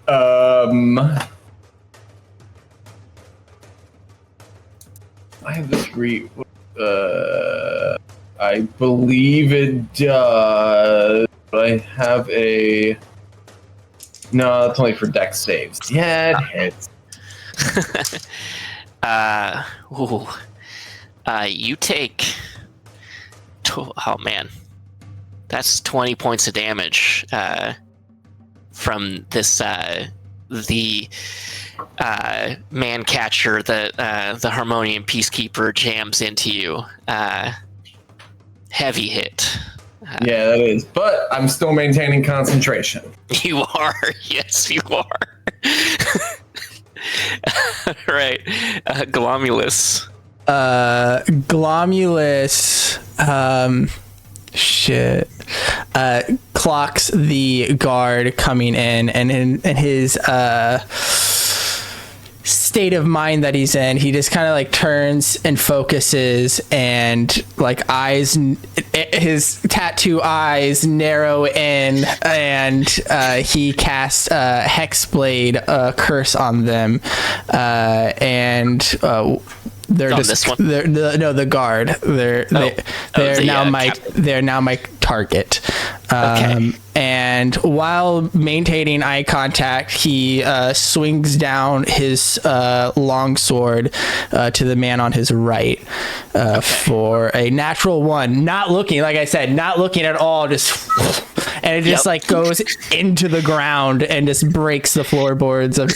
I have this I believe it does. But I have a... No, that's only for dex saves. Yeah, it hits. You take... Oh, man. That's 20 points of damage from this... the man catcher that the Harmonian Peacekeeper jams into you. Heavy hit. Yeah, that is. But I'm still maintaining concentration. You are. Yes, you are. Right. Glomulus. Glomulus, clocks the guard coming in, and in his state of mind that he's in, he just kind of like turns and focuses, and like his tattoo eyes narrow in, and he casts Hexblade curse on them, and they're the guard. They're now my target. Okay. And while maintaining eye contact, he swings down his long sword to the man on his right for a natural 1. Not looking, like I said, not looking at all. Just and it just like goes into the ground and just breaks the floorboards of.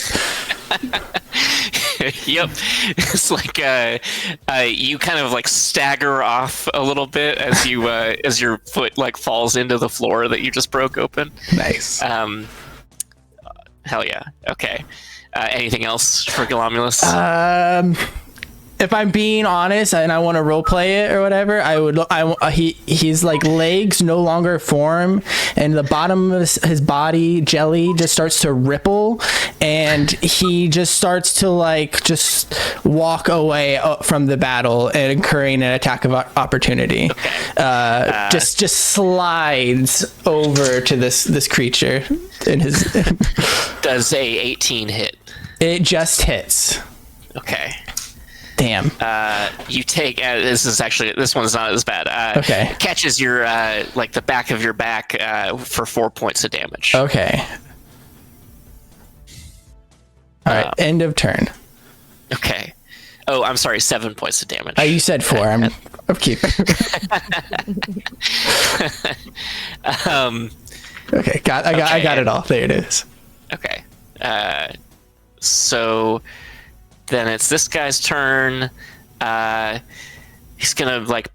Yep. It's like you kind of like stagger off a little bit as you as your foot like falls into the floor that you just broke open. Nice. Hell yeah. Okay. Anything else for Glomulus? If I'm being honest and I want to role play it or whatever, he's like legs no longer form, and the bottom of his body jelly just starts to ripple, and he just starts to like just walk away from the battle and incurring an attack of opportunity. Okay. Just slides over to this creature in his. Does a 18 hit? It just hits. Okay. Damn. You take this one's not as bad. Okay. Catches your like the back of your back for 4 points of damage. Okay. All right. End of turn. Okay. Oh, I'm sorry. 7 points of damage. You said 4. I'm keeping. Okay. I got it all. There it is. Okay. So. Then it's this guy's turn. He's gonna like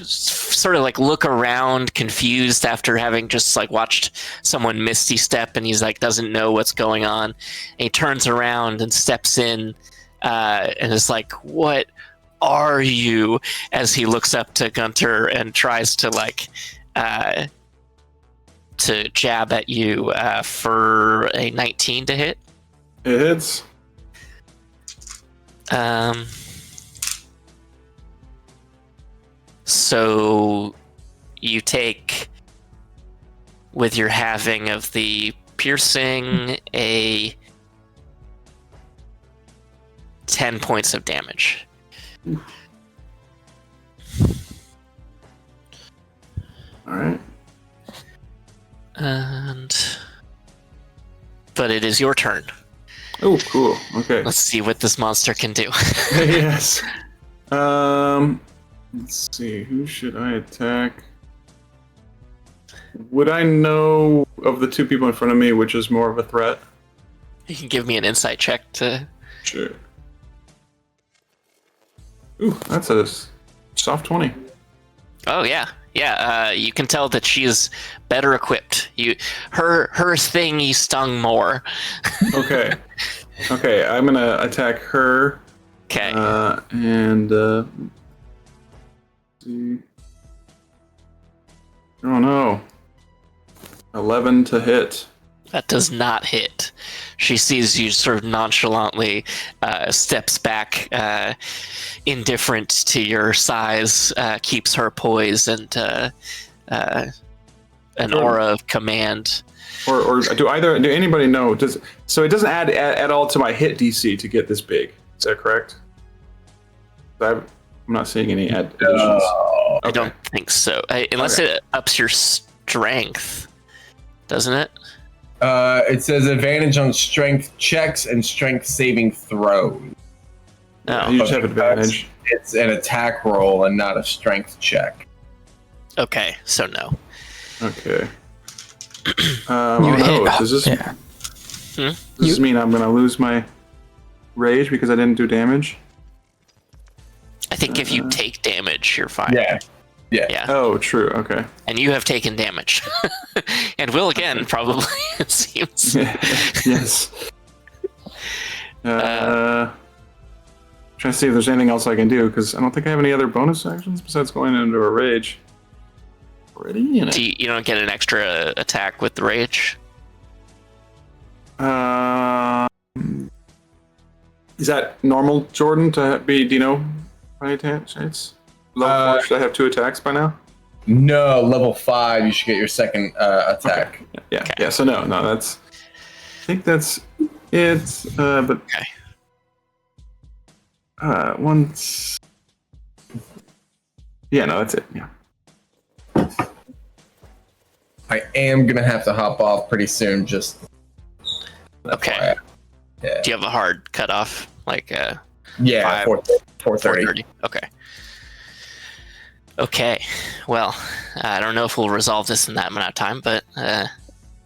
sort of like look around confused after having just like watched someone misty step, and he's like doesn't know what's going on. And he turns around and steps in and is like, "What are you?" As he looks up to Gunter and tries to like to jab at you for a 19 to hit. It hits. So you take, with your halving of the piercing, a 10 points of damage. All right. But it is your turn. Oh, cool. Okay. Let's see what this monster can do. Yes. Let's see. Who should I attack? Would I know of the two people in front of me which is more of a threat? You can give me an insight check to. Sure. Ooh, that's a soft 20. Oh yeah. You can tell that she's better equipped. Her thing you stung more. Okay. Okay, I'm gonna attack her. Okay. And see. Oh no. 11 to hit. That does not hit. She sees you sort of nonchalantly, steps back, indifferent to your size, keeps her poise and an aura of command. Or do anybody know? So it doesn't add at all to my hit DC to get this big. Is that correct? I'm not seeing any additions. I don't think so, unless it ups your strength, doesn't it? It says advantage on strength checks and strength saving throws. No. You just have advantage. It's an attack roll and not a strength check. Okay, so no. Okay. Does this does this mean I'm gonna lose my rage because I didn't do damage? I think if you take damage, you're fine. Yeah. Oh, true. Okay. And you have taken damage, and will again probably. It seems. Yes. Trying to see if there's anything else I can do because I don't think I have any other bonus actions besides going into a rage. Already in it. You don't get an extra attack with the rage. Is that normal, Jordan, to be, do you know, by chance? Level 4, should I have 2 attacks by now? No, level 5, you should get your second attack. Okay. Yeah, so no, that's, I think that's it, but, Okay. once, yeah, no, that's it, yeah. I am going to have to hop off pretty soon, just... Okay. Yeah. Do you have a hard cutoff? Like, Yeah, 4:30. 4:30. Okay. Okay. Well, I don't know if we'll resolve this in that amount of time, but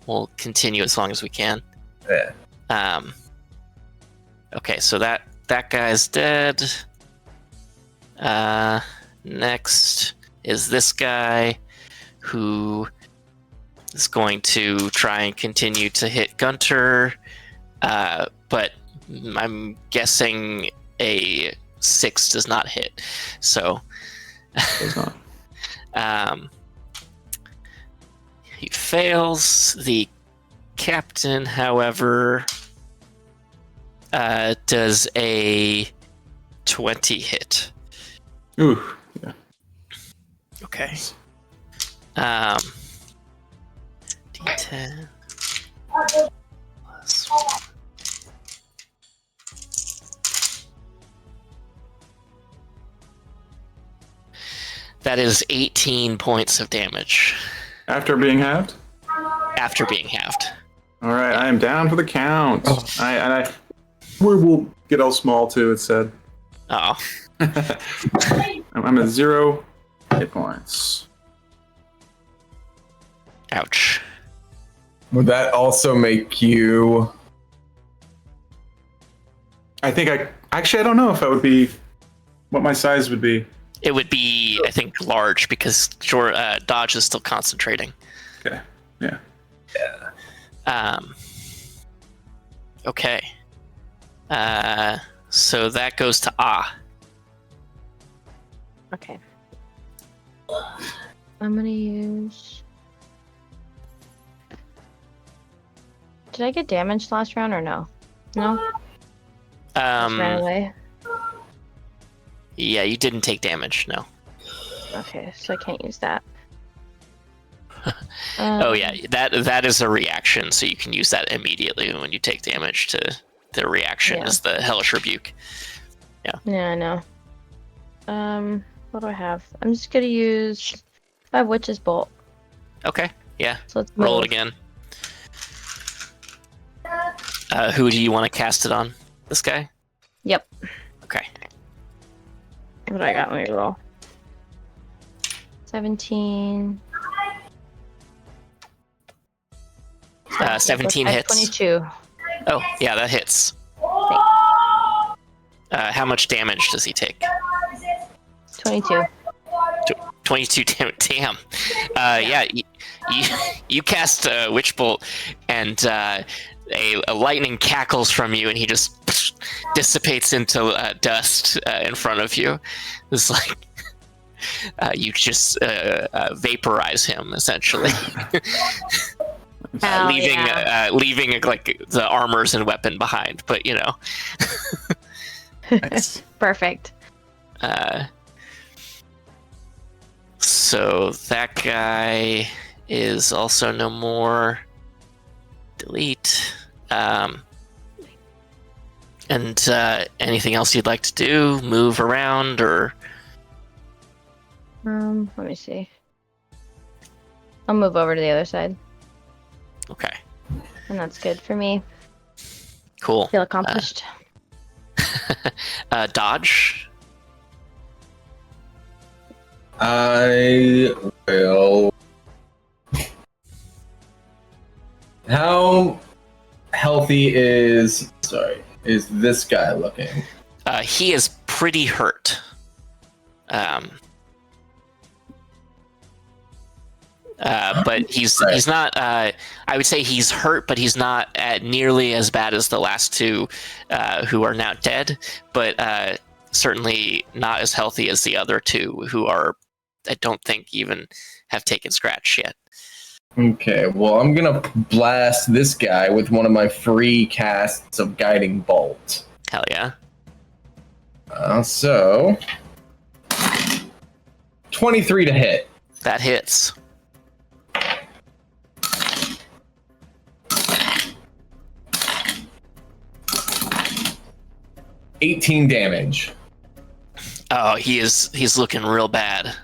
we'll continue as long as we can. Yeah. Okay, so that guy's dead. Next is this guy who is going to try and continue to hit Gunter, but I'm guessing a 6 does not hit. So Does not. he fails. The captain, however, does a 20 hit. Ooh, yeah. Okay. D10 plus 1. That is 18 points of damage After being halved? after being halved. All right, I am down for the count. We will get all small too, it said. Oh, I'm at 0 hit points. ouch. Would that also make you... I think I don't know if I would be, what my size would be. It would be, I think, large because Dodge is still concentrating. Okay, yeah. Okay. So that goes to Okay. I'm gonna use. Did I get damaged last round or no? No. Just ran away. Yeah, you didn't take damage, no. Okay, so I can't use that. Oh yeah, that is a reaction, so you can use that immediately when you take damage. To the reaction Yeah. is the hellish rebuke. Yeah, I know. What do I have? I'm just gonna use. I have Witch's Bolt, Okay, yeah. so let's Roll move. it again. Who do you want to cast it on? This guy? Yep. Okay. What do I got? Let me roll. 17. 17 I have hits. 22. Oh, yeah, that hits. How much damage does he take? 22. 22 damn. Yeah, you cast Witch Bolt, and a lightning cackles from you, and he just dissipates into dust in front of you. It's like you just vaporize him, essentially. Leaving like the armors and weapon behind, but you know. Nice. Perfect. So that guy is also no more. Delete. And anything else you'd like to do? Move around or? Let me see. I'll move over to the other side, Okay. and that's good for me. Cool. Feel accomplished. Dodge. I will. How healthy is this guy looking? He is pretty hurt. But he's not. I would say he's hurt, but he's not nearly as bad as the last two, who are now dead. But certainly not as healthy as the other two, who are, I don't think, even have taken scratch yet. Okay, well, I'm gonna blast this guy with one of my free casts of Guiding Bolt. Hell yeah! So 23 to hit. That hits. $18 damage. Oh, he's looking real bad.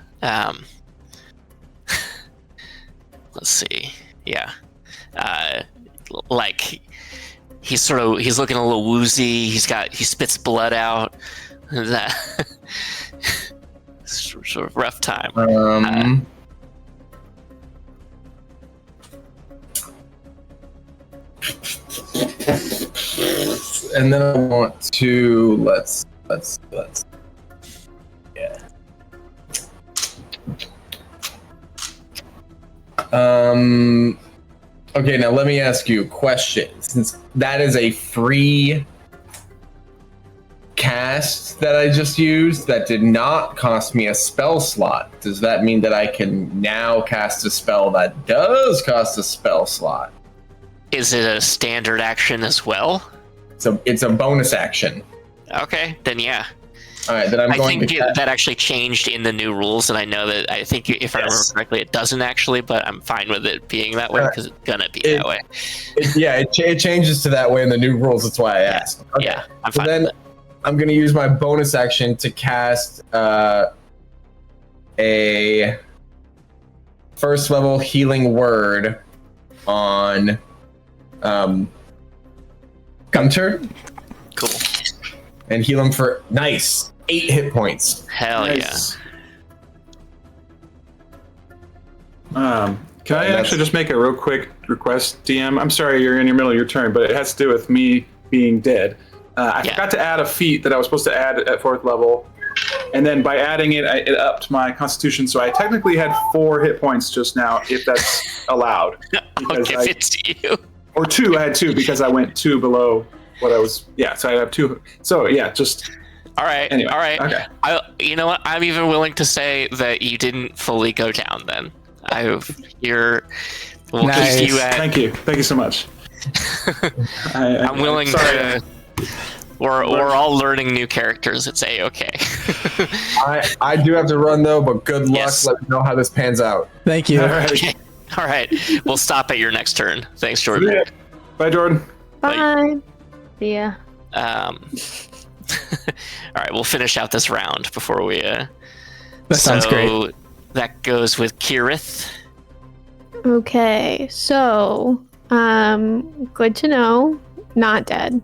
Let's see. Yeah. Like he's looking a little woozy. He spits blood out. That sort of rough time. And then I want to let's yeah. Okay, now let me ask you a question. Since that is a free cast that I just used that did not cost me a spell slot, does that mean that I can now cast a spell that does cost a spell slot? Is it a standard action as well? So it's a bonus action. Okay, then yeah. All right, then I think that actually changed in the new rules, and I know that I think if I remember correctly, it doesn't actually, but I'm fine with it being that way because it's gonna be that way. It changes to that way in the new rules. That's why I asked. Okay. Yeah, I'm so fine. Then with it. I'm gonna use my bonus action to cast a first level healing word on Gunter. Cool. And heal him for 8 hit points. Hell Nice. Can I actually just make a real quick request, DM? I'm sorry, you're in your middle of your turn, but it has to do with me being dead. I forgot to add a feat that I was supposed to add at 4th level, and then by adding it, it upped my Constitution, so I technically had 4 hit points just now, if that's allowed. I'll give it to you. Or 2, I had 2 because I went 2 below what I was. Yeah, so I have 2. So yeah, just. All right. Anyway, all right. Okay. You know what? I'm even willing to say that you didn't fully go down. Then we'll Nice. keep you at. Thank you so much. I'm willing sorry. to. We're all learning new characters. It's a-okay. I do have to run though, but good luck. Yes. Let me know how this pans out. Thank you. All right. Okay. All right. We'll stop at your next turn. Thanks, Jordan. Yeah. Bye, Jordan. Bye. See ya. All right. We'll finish out this round before we. That sounds great. That goes with Kirith. Okay, so good to know. Not dead.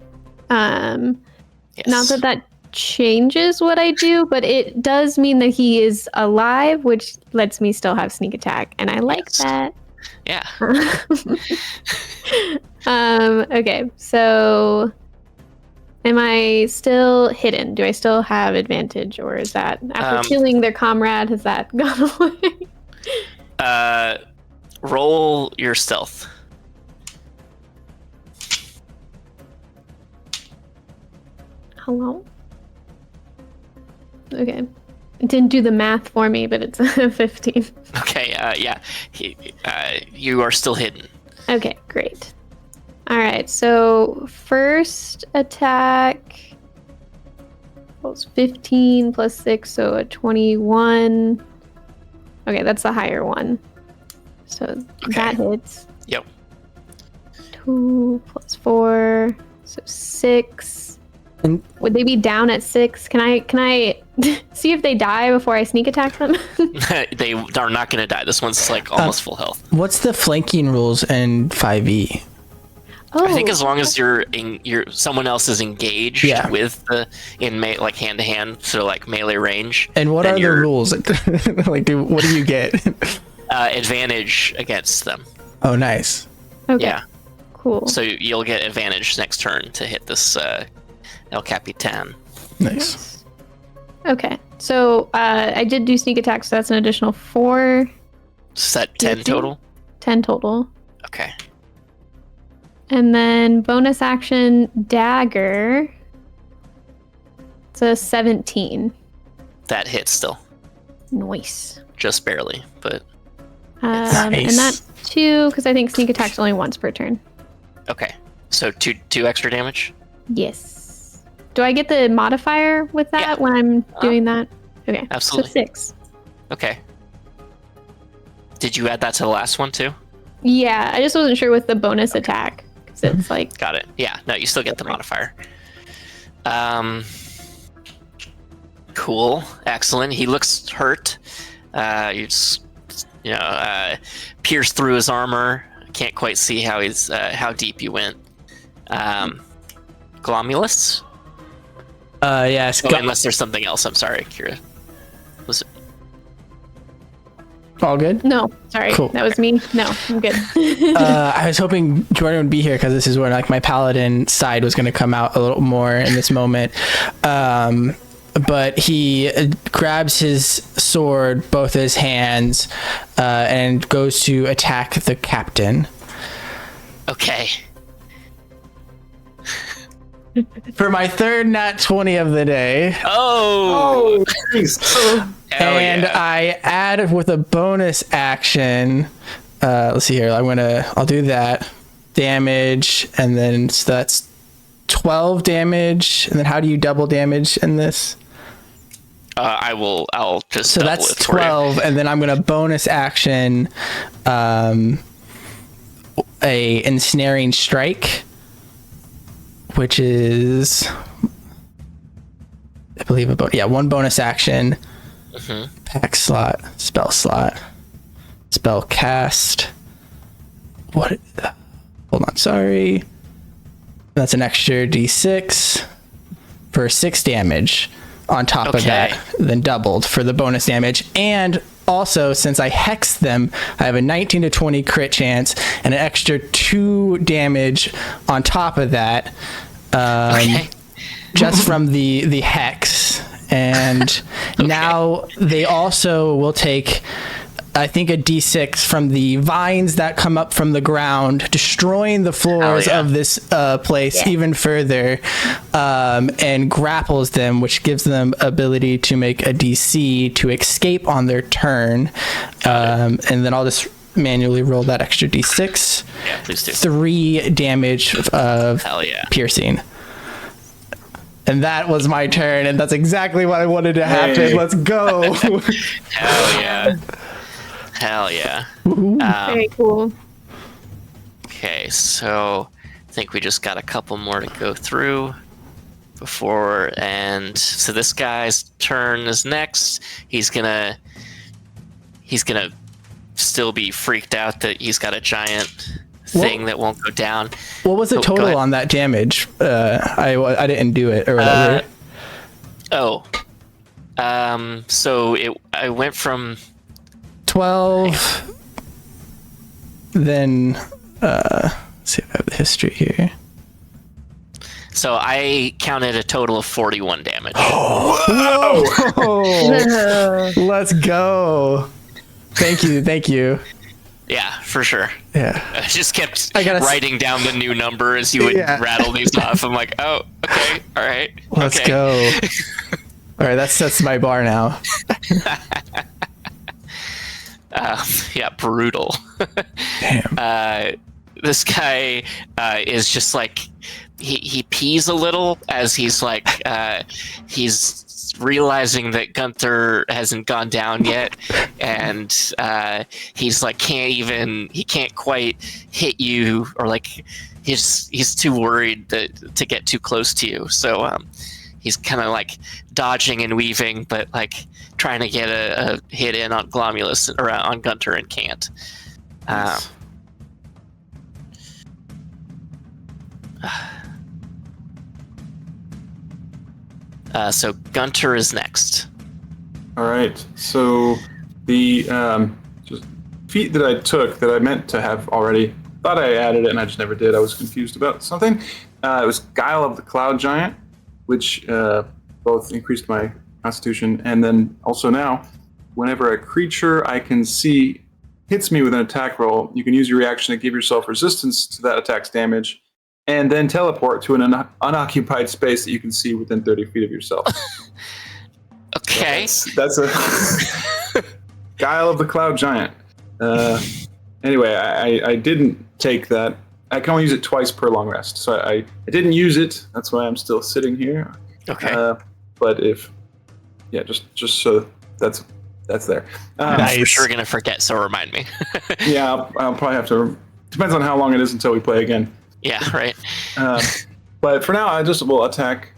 Yes. Not that changes what I do, but it does mean that he is alive, which lets me still have sneak attack, and I like that. Yeah. Okay, so am I still hidden? Do I still have advantage, or is that after killing their comrade, has that gone away? Roll your stealth. Hello? Okay. It didn't do the math for me, but it's 15. Okay, yeah. You are still hidden. Okay, great. All right, so first attack was 15 plus 6, so a 21. Okay, that's the higher one. So that hits. Yep. 2 plus 4, so 6. And would they be down at 6? Can I see if they die before I sneak attack them? They are not going to die. This one's like almost full health. what's the flanking rules in 5e? Oh, I think as long as someone else is engaged with like hand to hand, so like melee range. And what are the rules? Like, what do you get? Advantage against them. Oh, nice. okay. Yeah. Cool. So you'll get advantage next turn to hit this El Capitan. Nice. Okay, so I did do sneak attack, so that's an additional 4. Is that 10 total? 10 total. Okay. And then bonus action dagger. It's a 17. That hits still. Nice. Just barely, but Nice. And that's 2, because I think sneak attack's only once per turn. okay. So two extra damage? Yes. Do I get the modifier with that Yeah. when I'm doing that? Okay. Absolutely. So 6. Okay. Did you add that to the last one too? Yeah, I just wasn't sure with the bonus attack. Because it's like... Got it. Yeah, no, you still get the modifier. Cool. Excellent. He looks hurt. You just, pierce through his armor. Can't quite see how deep you went. Glomulus? Yes. Unless there's something else. I'm sorry, Kira. Was it? All good? No, sorry. Cool. That was me. No, I'm good. I was hoping Jordan would be here because this is where like my paladin side was going to come out a little more in this moment. But he grabs his sword, both his hands, and goes to attack the captain. Okay. For my third nat 20 of the day. Oh! Jeez. And I add with a bonus action. Let's see here. I'll do that. Damage, and then so that's 12 damage. And then how do you double damage in this? I'll just So double that's it for you. 12, and then I'm gonna bonus action a ensnaring strike, which is I believe one bonus action. Pack slot, spell cast. What? Hold on, sorry. That's an extra d6 for 6 damage on top of that, then doubled for the bonus damage. And also, since I hexed them, I have a 19 to 20 crit chance and an extra 2 damage on top of that, just from the hex. And now they also will take, I think, a d6 from the vines that come up from the ground, destroying the floors of this place even further, and grapples them, which gives them ability to make a DC to escape on their turn. And then I'll just manually roll that extra d6. Yeah, please do. 3 damage of Hell yeah. piercing. And that was my turn, and that's exactly what I wanted to happen. Hey. Let's go. Hell yeah. Hell yeah. Very cool. Okay, so I think we just got a couple more to go through before, and so this guy's turn is next. He's gonna still be freaked out that he's got a giant thing that won't go down. What was the Go total ahead. on that damage? I didn't do it or whatever. Oh. So I went from 12. Then, let's see if I have the history here. So I counted a total of 41 damage. Whoa! Let's go. Thank you. Yeah, for sure. Yeah. I just kept gotta writing down the new number as you would rattle these off. I'm like, oh, okay, all right. Let's okay. go. All right, that sets my bar now. Yeah, brutal. Damn. This guy is just like he pees a little as he's like he's realizing that Gunther hasn't gone down yet, and he's like he can't quite hit you, or like he's too worried to get too close to you. So he's kind of like dodging and weaving, but like trying to get a hit in on Glomulus or on Gunther and can't. So Gunter is next. All right. So the just feat that I took that I meant to have already, thought I added it and I just never did. I was confused about something. It was Guile of the Cloud Giant, which both increased my Constitution, and then also now, whenever a creature I can see hits me with an attack roll, you can use your reaction to give yourself resistance to that attack's damage, and then teleport to an unoccupied space that you can see within 30 feet of yourself. Okay. That's a Guile of the Cloud Giant. Anyway, I didn't take that. I can only use it twice per long rest, so I didn't use it. That's why I'm still sitting here. Okay. But just so that's there. I'm for sure gonna forget, so remind me. Yeah, I'll probably have to. Depends on how long it is until we play again. Yeah, right. But for now, I just will attack.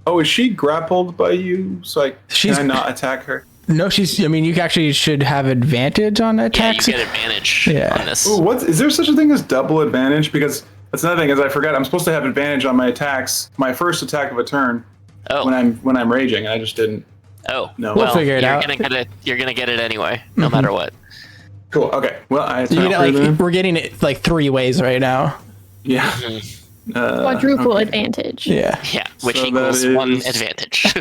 Oh, is she grappled by you? So can I not attack her? No, you actually should have advantage on attacks. Yeah, you get advantage on this. Ooh, is there such a thing as double advantage? Because that's another thing, is I forgot I'm supposed to have advantage on my attacks, my first attack of a turn, when I'm raging, and I just didn't. Oh, no. We'll figure it out. You're gonna get it anyway, no matter what. Cool. Okay. Well, I attack You her then. we're getting it like 3 ways right now. Yeah. Quadruple advantage. Yeah. Yeah, which So equals that is- 1 advantage.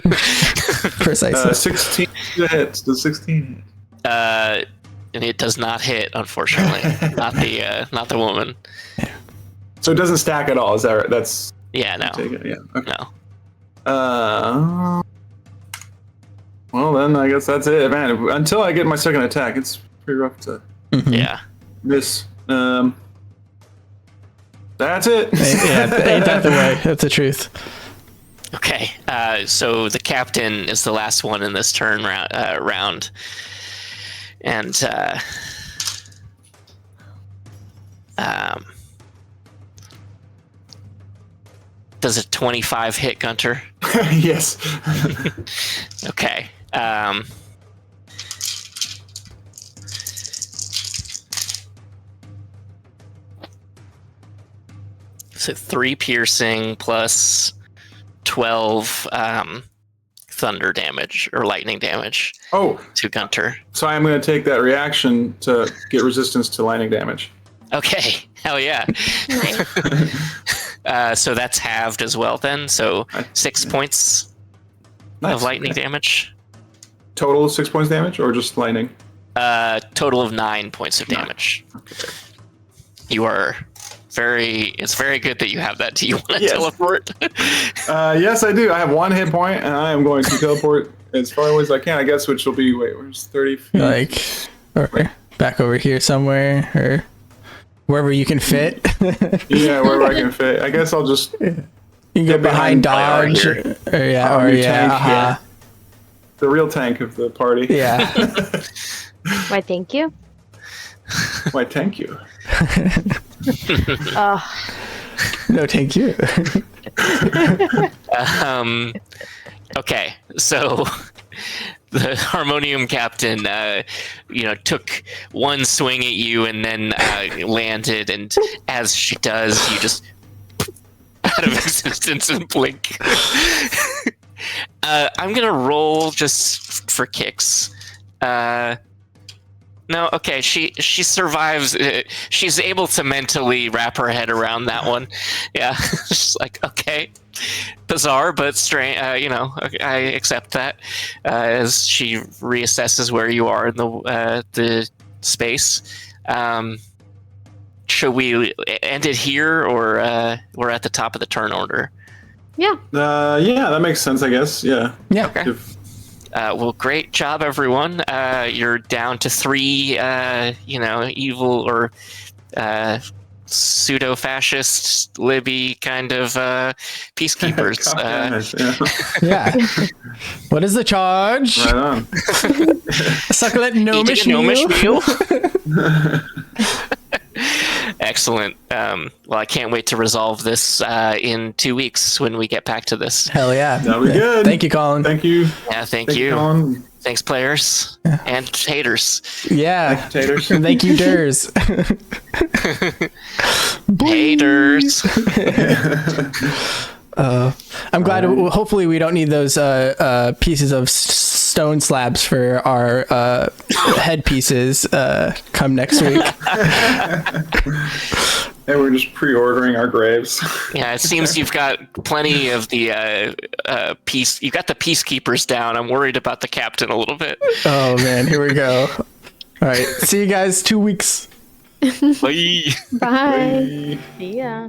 Precisely. 16 hits. Does 16 hit? And it does not hit, unfortunately. not the woman. So it doesn't stack at all. Is that right? That's Yeah, no. take it. Yeah. Okay. No. Well, then I guess that's it, man. Until I get my second attack, it's pretty rough to Yeah. miss. That's it. Ain't that the way? That's the truth. Okay. So the captain is the last one in this turn round. And does a 25 hit Gunter? Yes. Okay. So 3 piercing plus 12 thunder damage or lightning damage Oh, to Gunter. so I'm going to take that reaction to get resistance to lightning damage. Okay, hell yeah. Nice. So that's halved as well then. So 6 points of lightning damage. Total 6 points damage, or just lightning? Total of 9 points of damage. Okay. You are it's very good that you have that. Do you want to Yes. teleport? Yes, I do. I have 1 hit point, and I am going to teleport as far away as I can, I guess, which will be, where's 30 feet? Like, or back over here somewhere, or wherever you can fit. Yeah, wherever I can fit. I guess I'll just You can go Get behind behind dodge, Tyler or new yeah, tank, uh-huh. the real tank of the party. Yeah. Why, thank you. Why, thank you. Oh, No, thank you. Okay, so the harmonium captain, took one swing at you and then landed, and as she does, you just out of existence and blink. I'm gonna roll just for kicks. No, okay. She survives. She's able to mentally wrap her head around that one. Yeah, she's like, okay, bizarre but strange. Okay, I accept that as she reassesses where you are in the space. Should we end it here, or we're at the top of the turn order? Yeah. Yeah, that makes sense, I guess. Yeah. Yeah. Okay. Well, great job, everyone. You're down to 3, evil or pseudo-fascist Libby kind of peacekeepers. Yeah. What is the charge? Right on. Succulent gnomish Gnomish meal. Excellent. Well, I can't wait to resolve this in 2 weeks when we get back to this. Hell yeah. That'll be good. Thank you, Colin. Thank you. Yeah, thank you. Colin. Thanks, players and haters. Yeah. Taters. Thank you, Durs. Haters. I'm glad. Hopefully, we don't need those pieces of stone slabs for our headpieces come next week. And we're just pre-ordering our graves. Yeah, it seems you've got plenty of the peace. You got the peacekeepers down. I'm worried about the captain a little bit. Oh man, here we go. All right, see you guys 2 weeks. Bye. Bye. Bye. Yeah.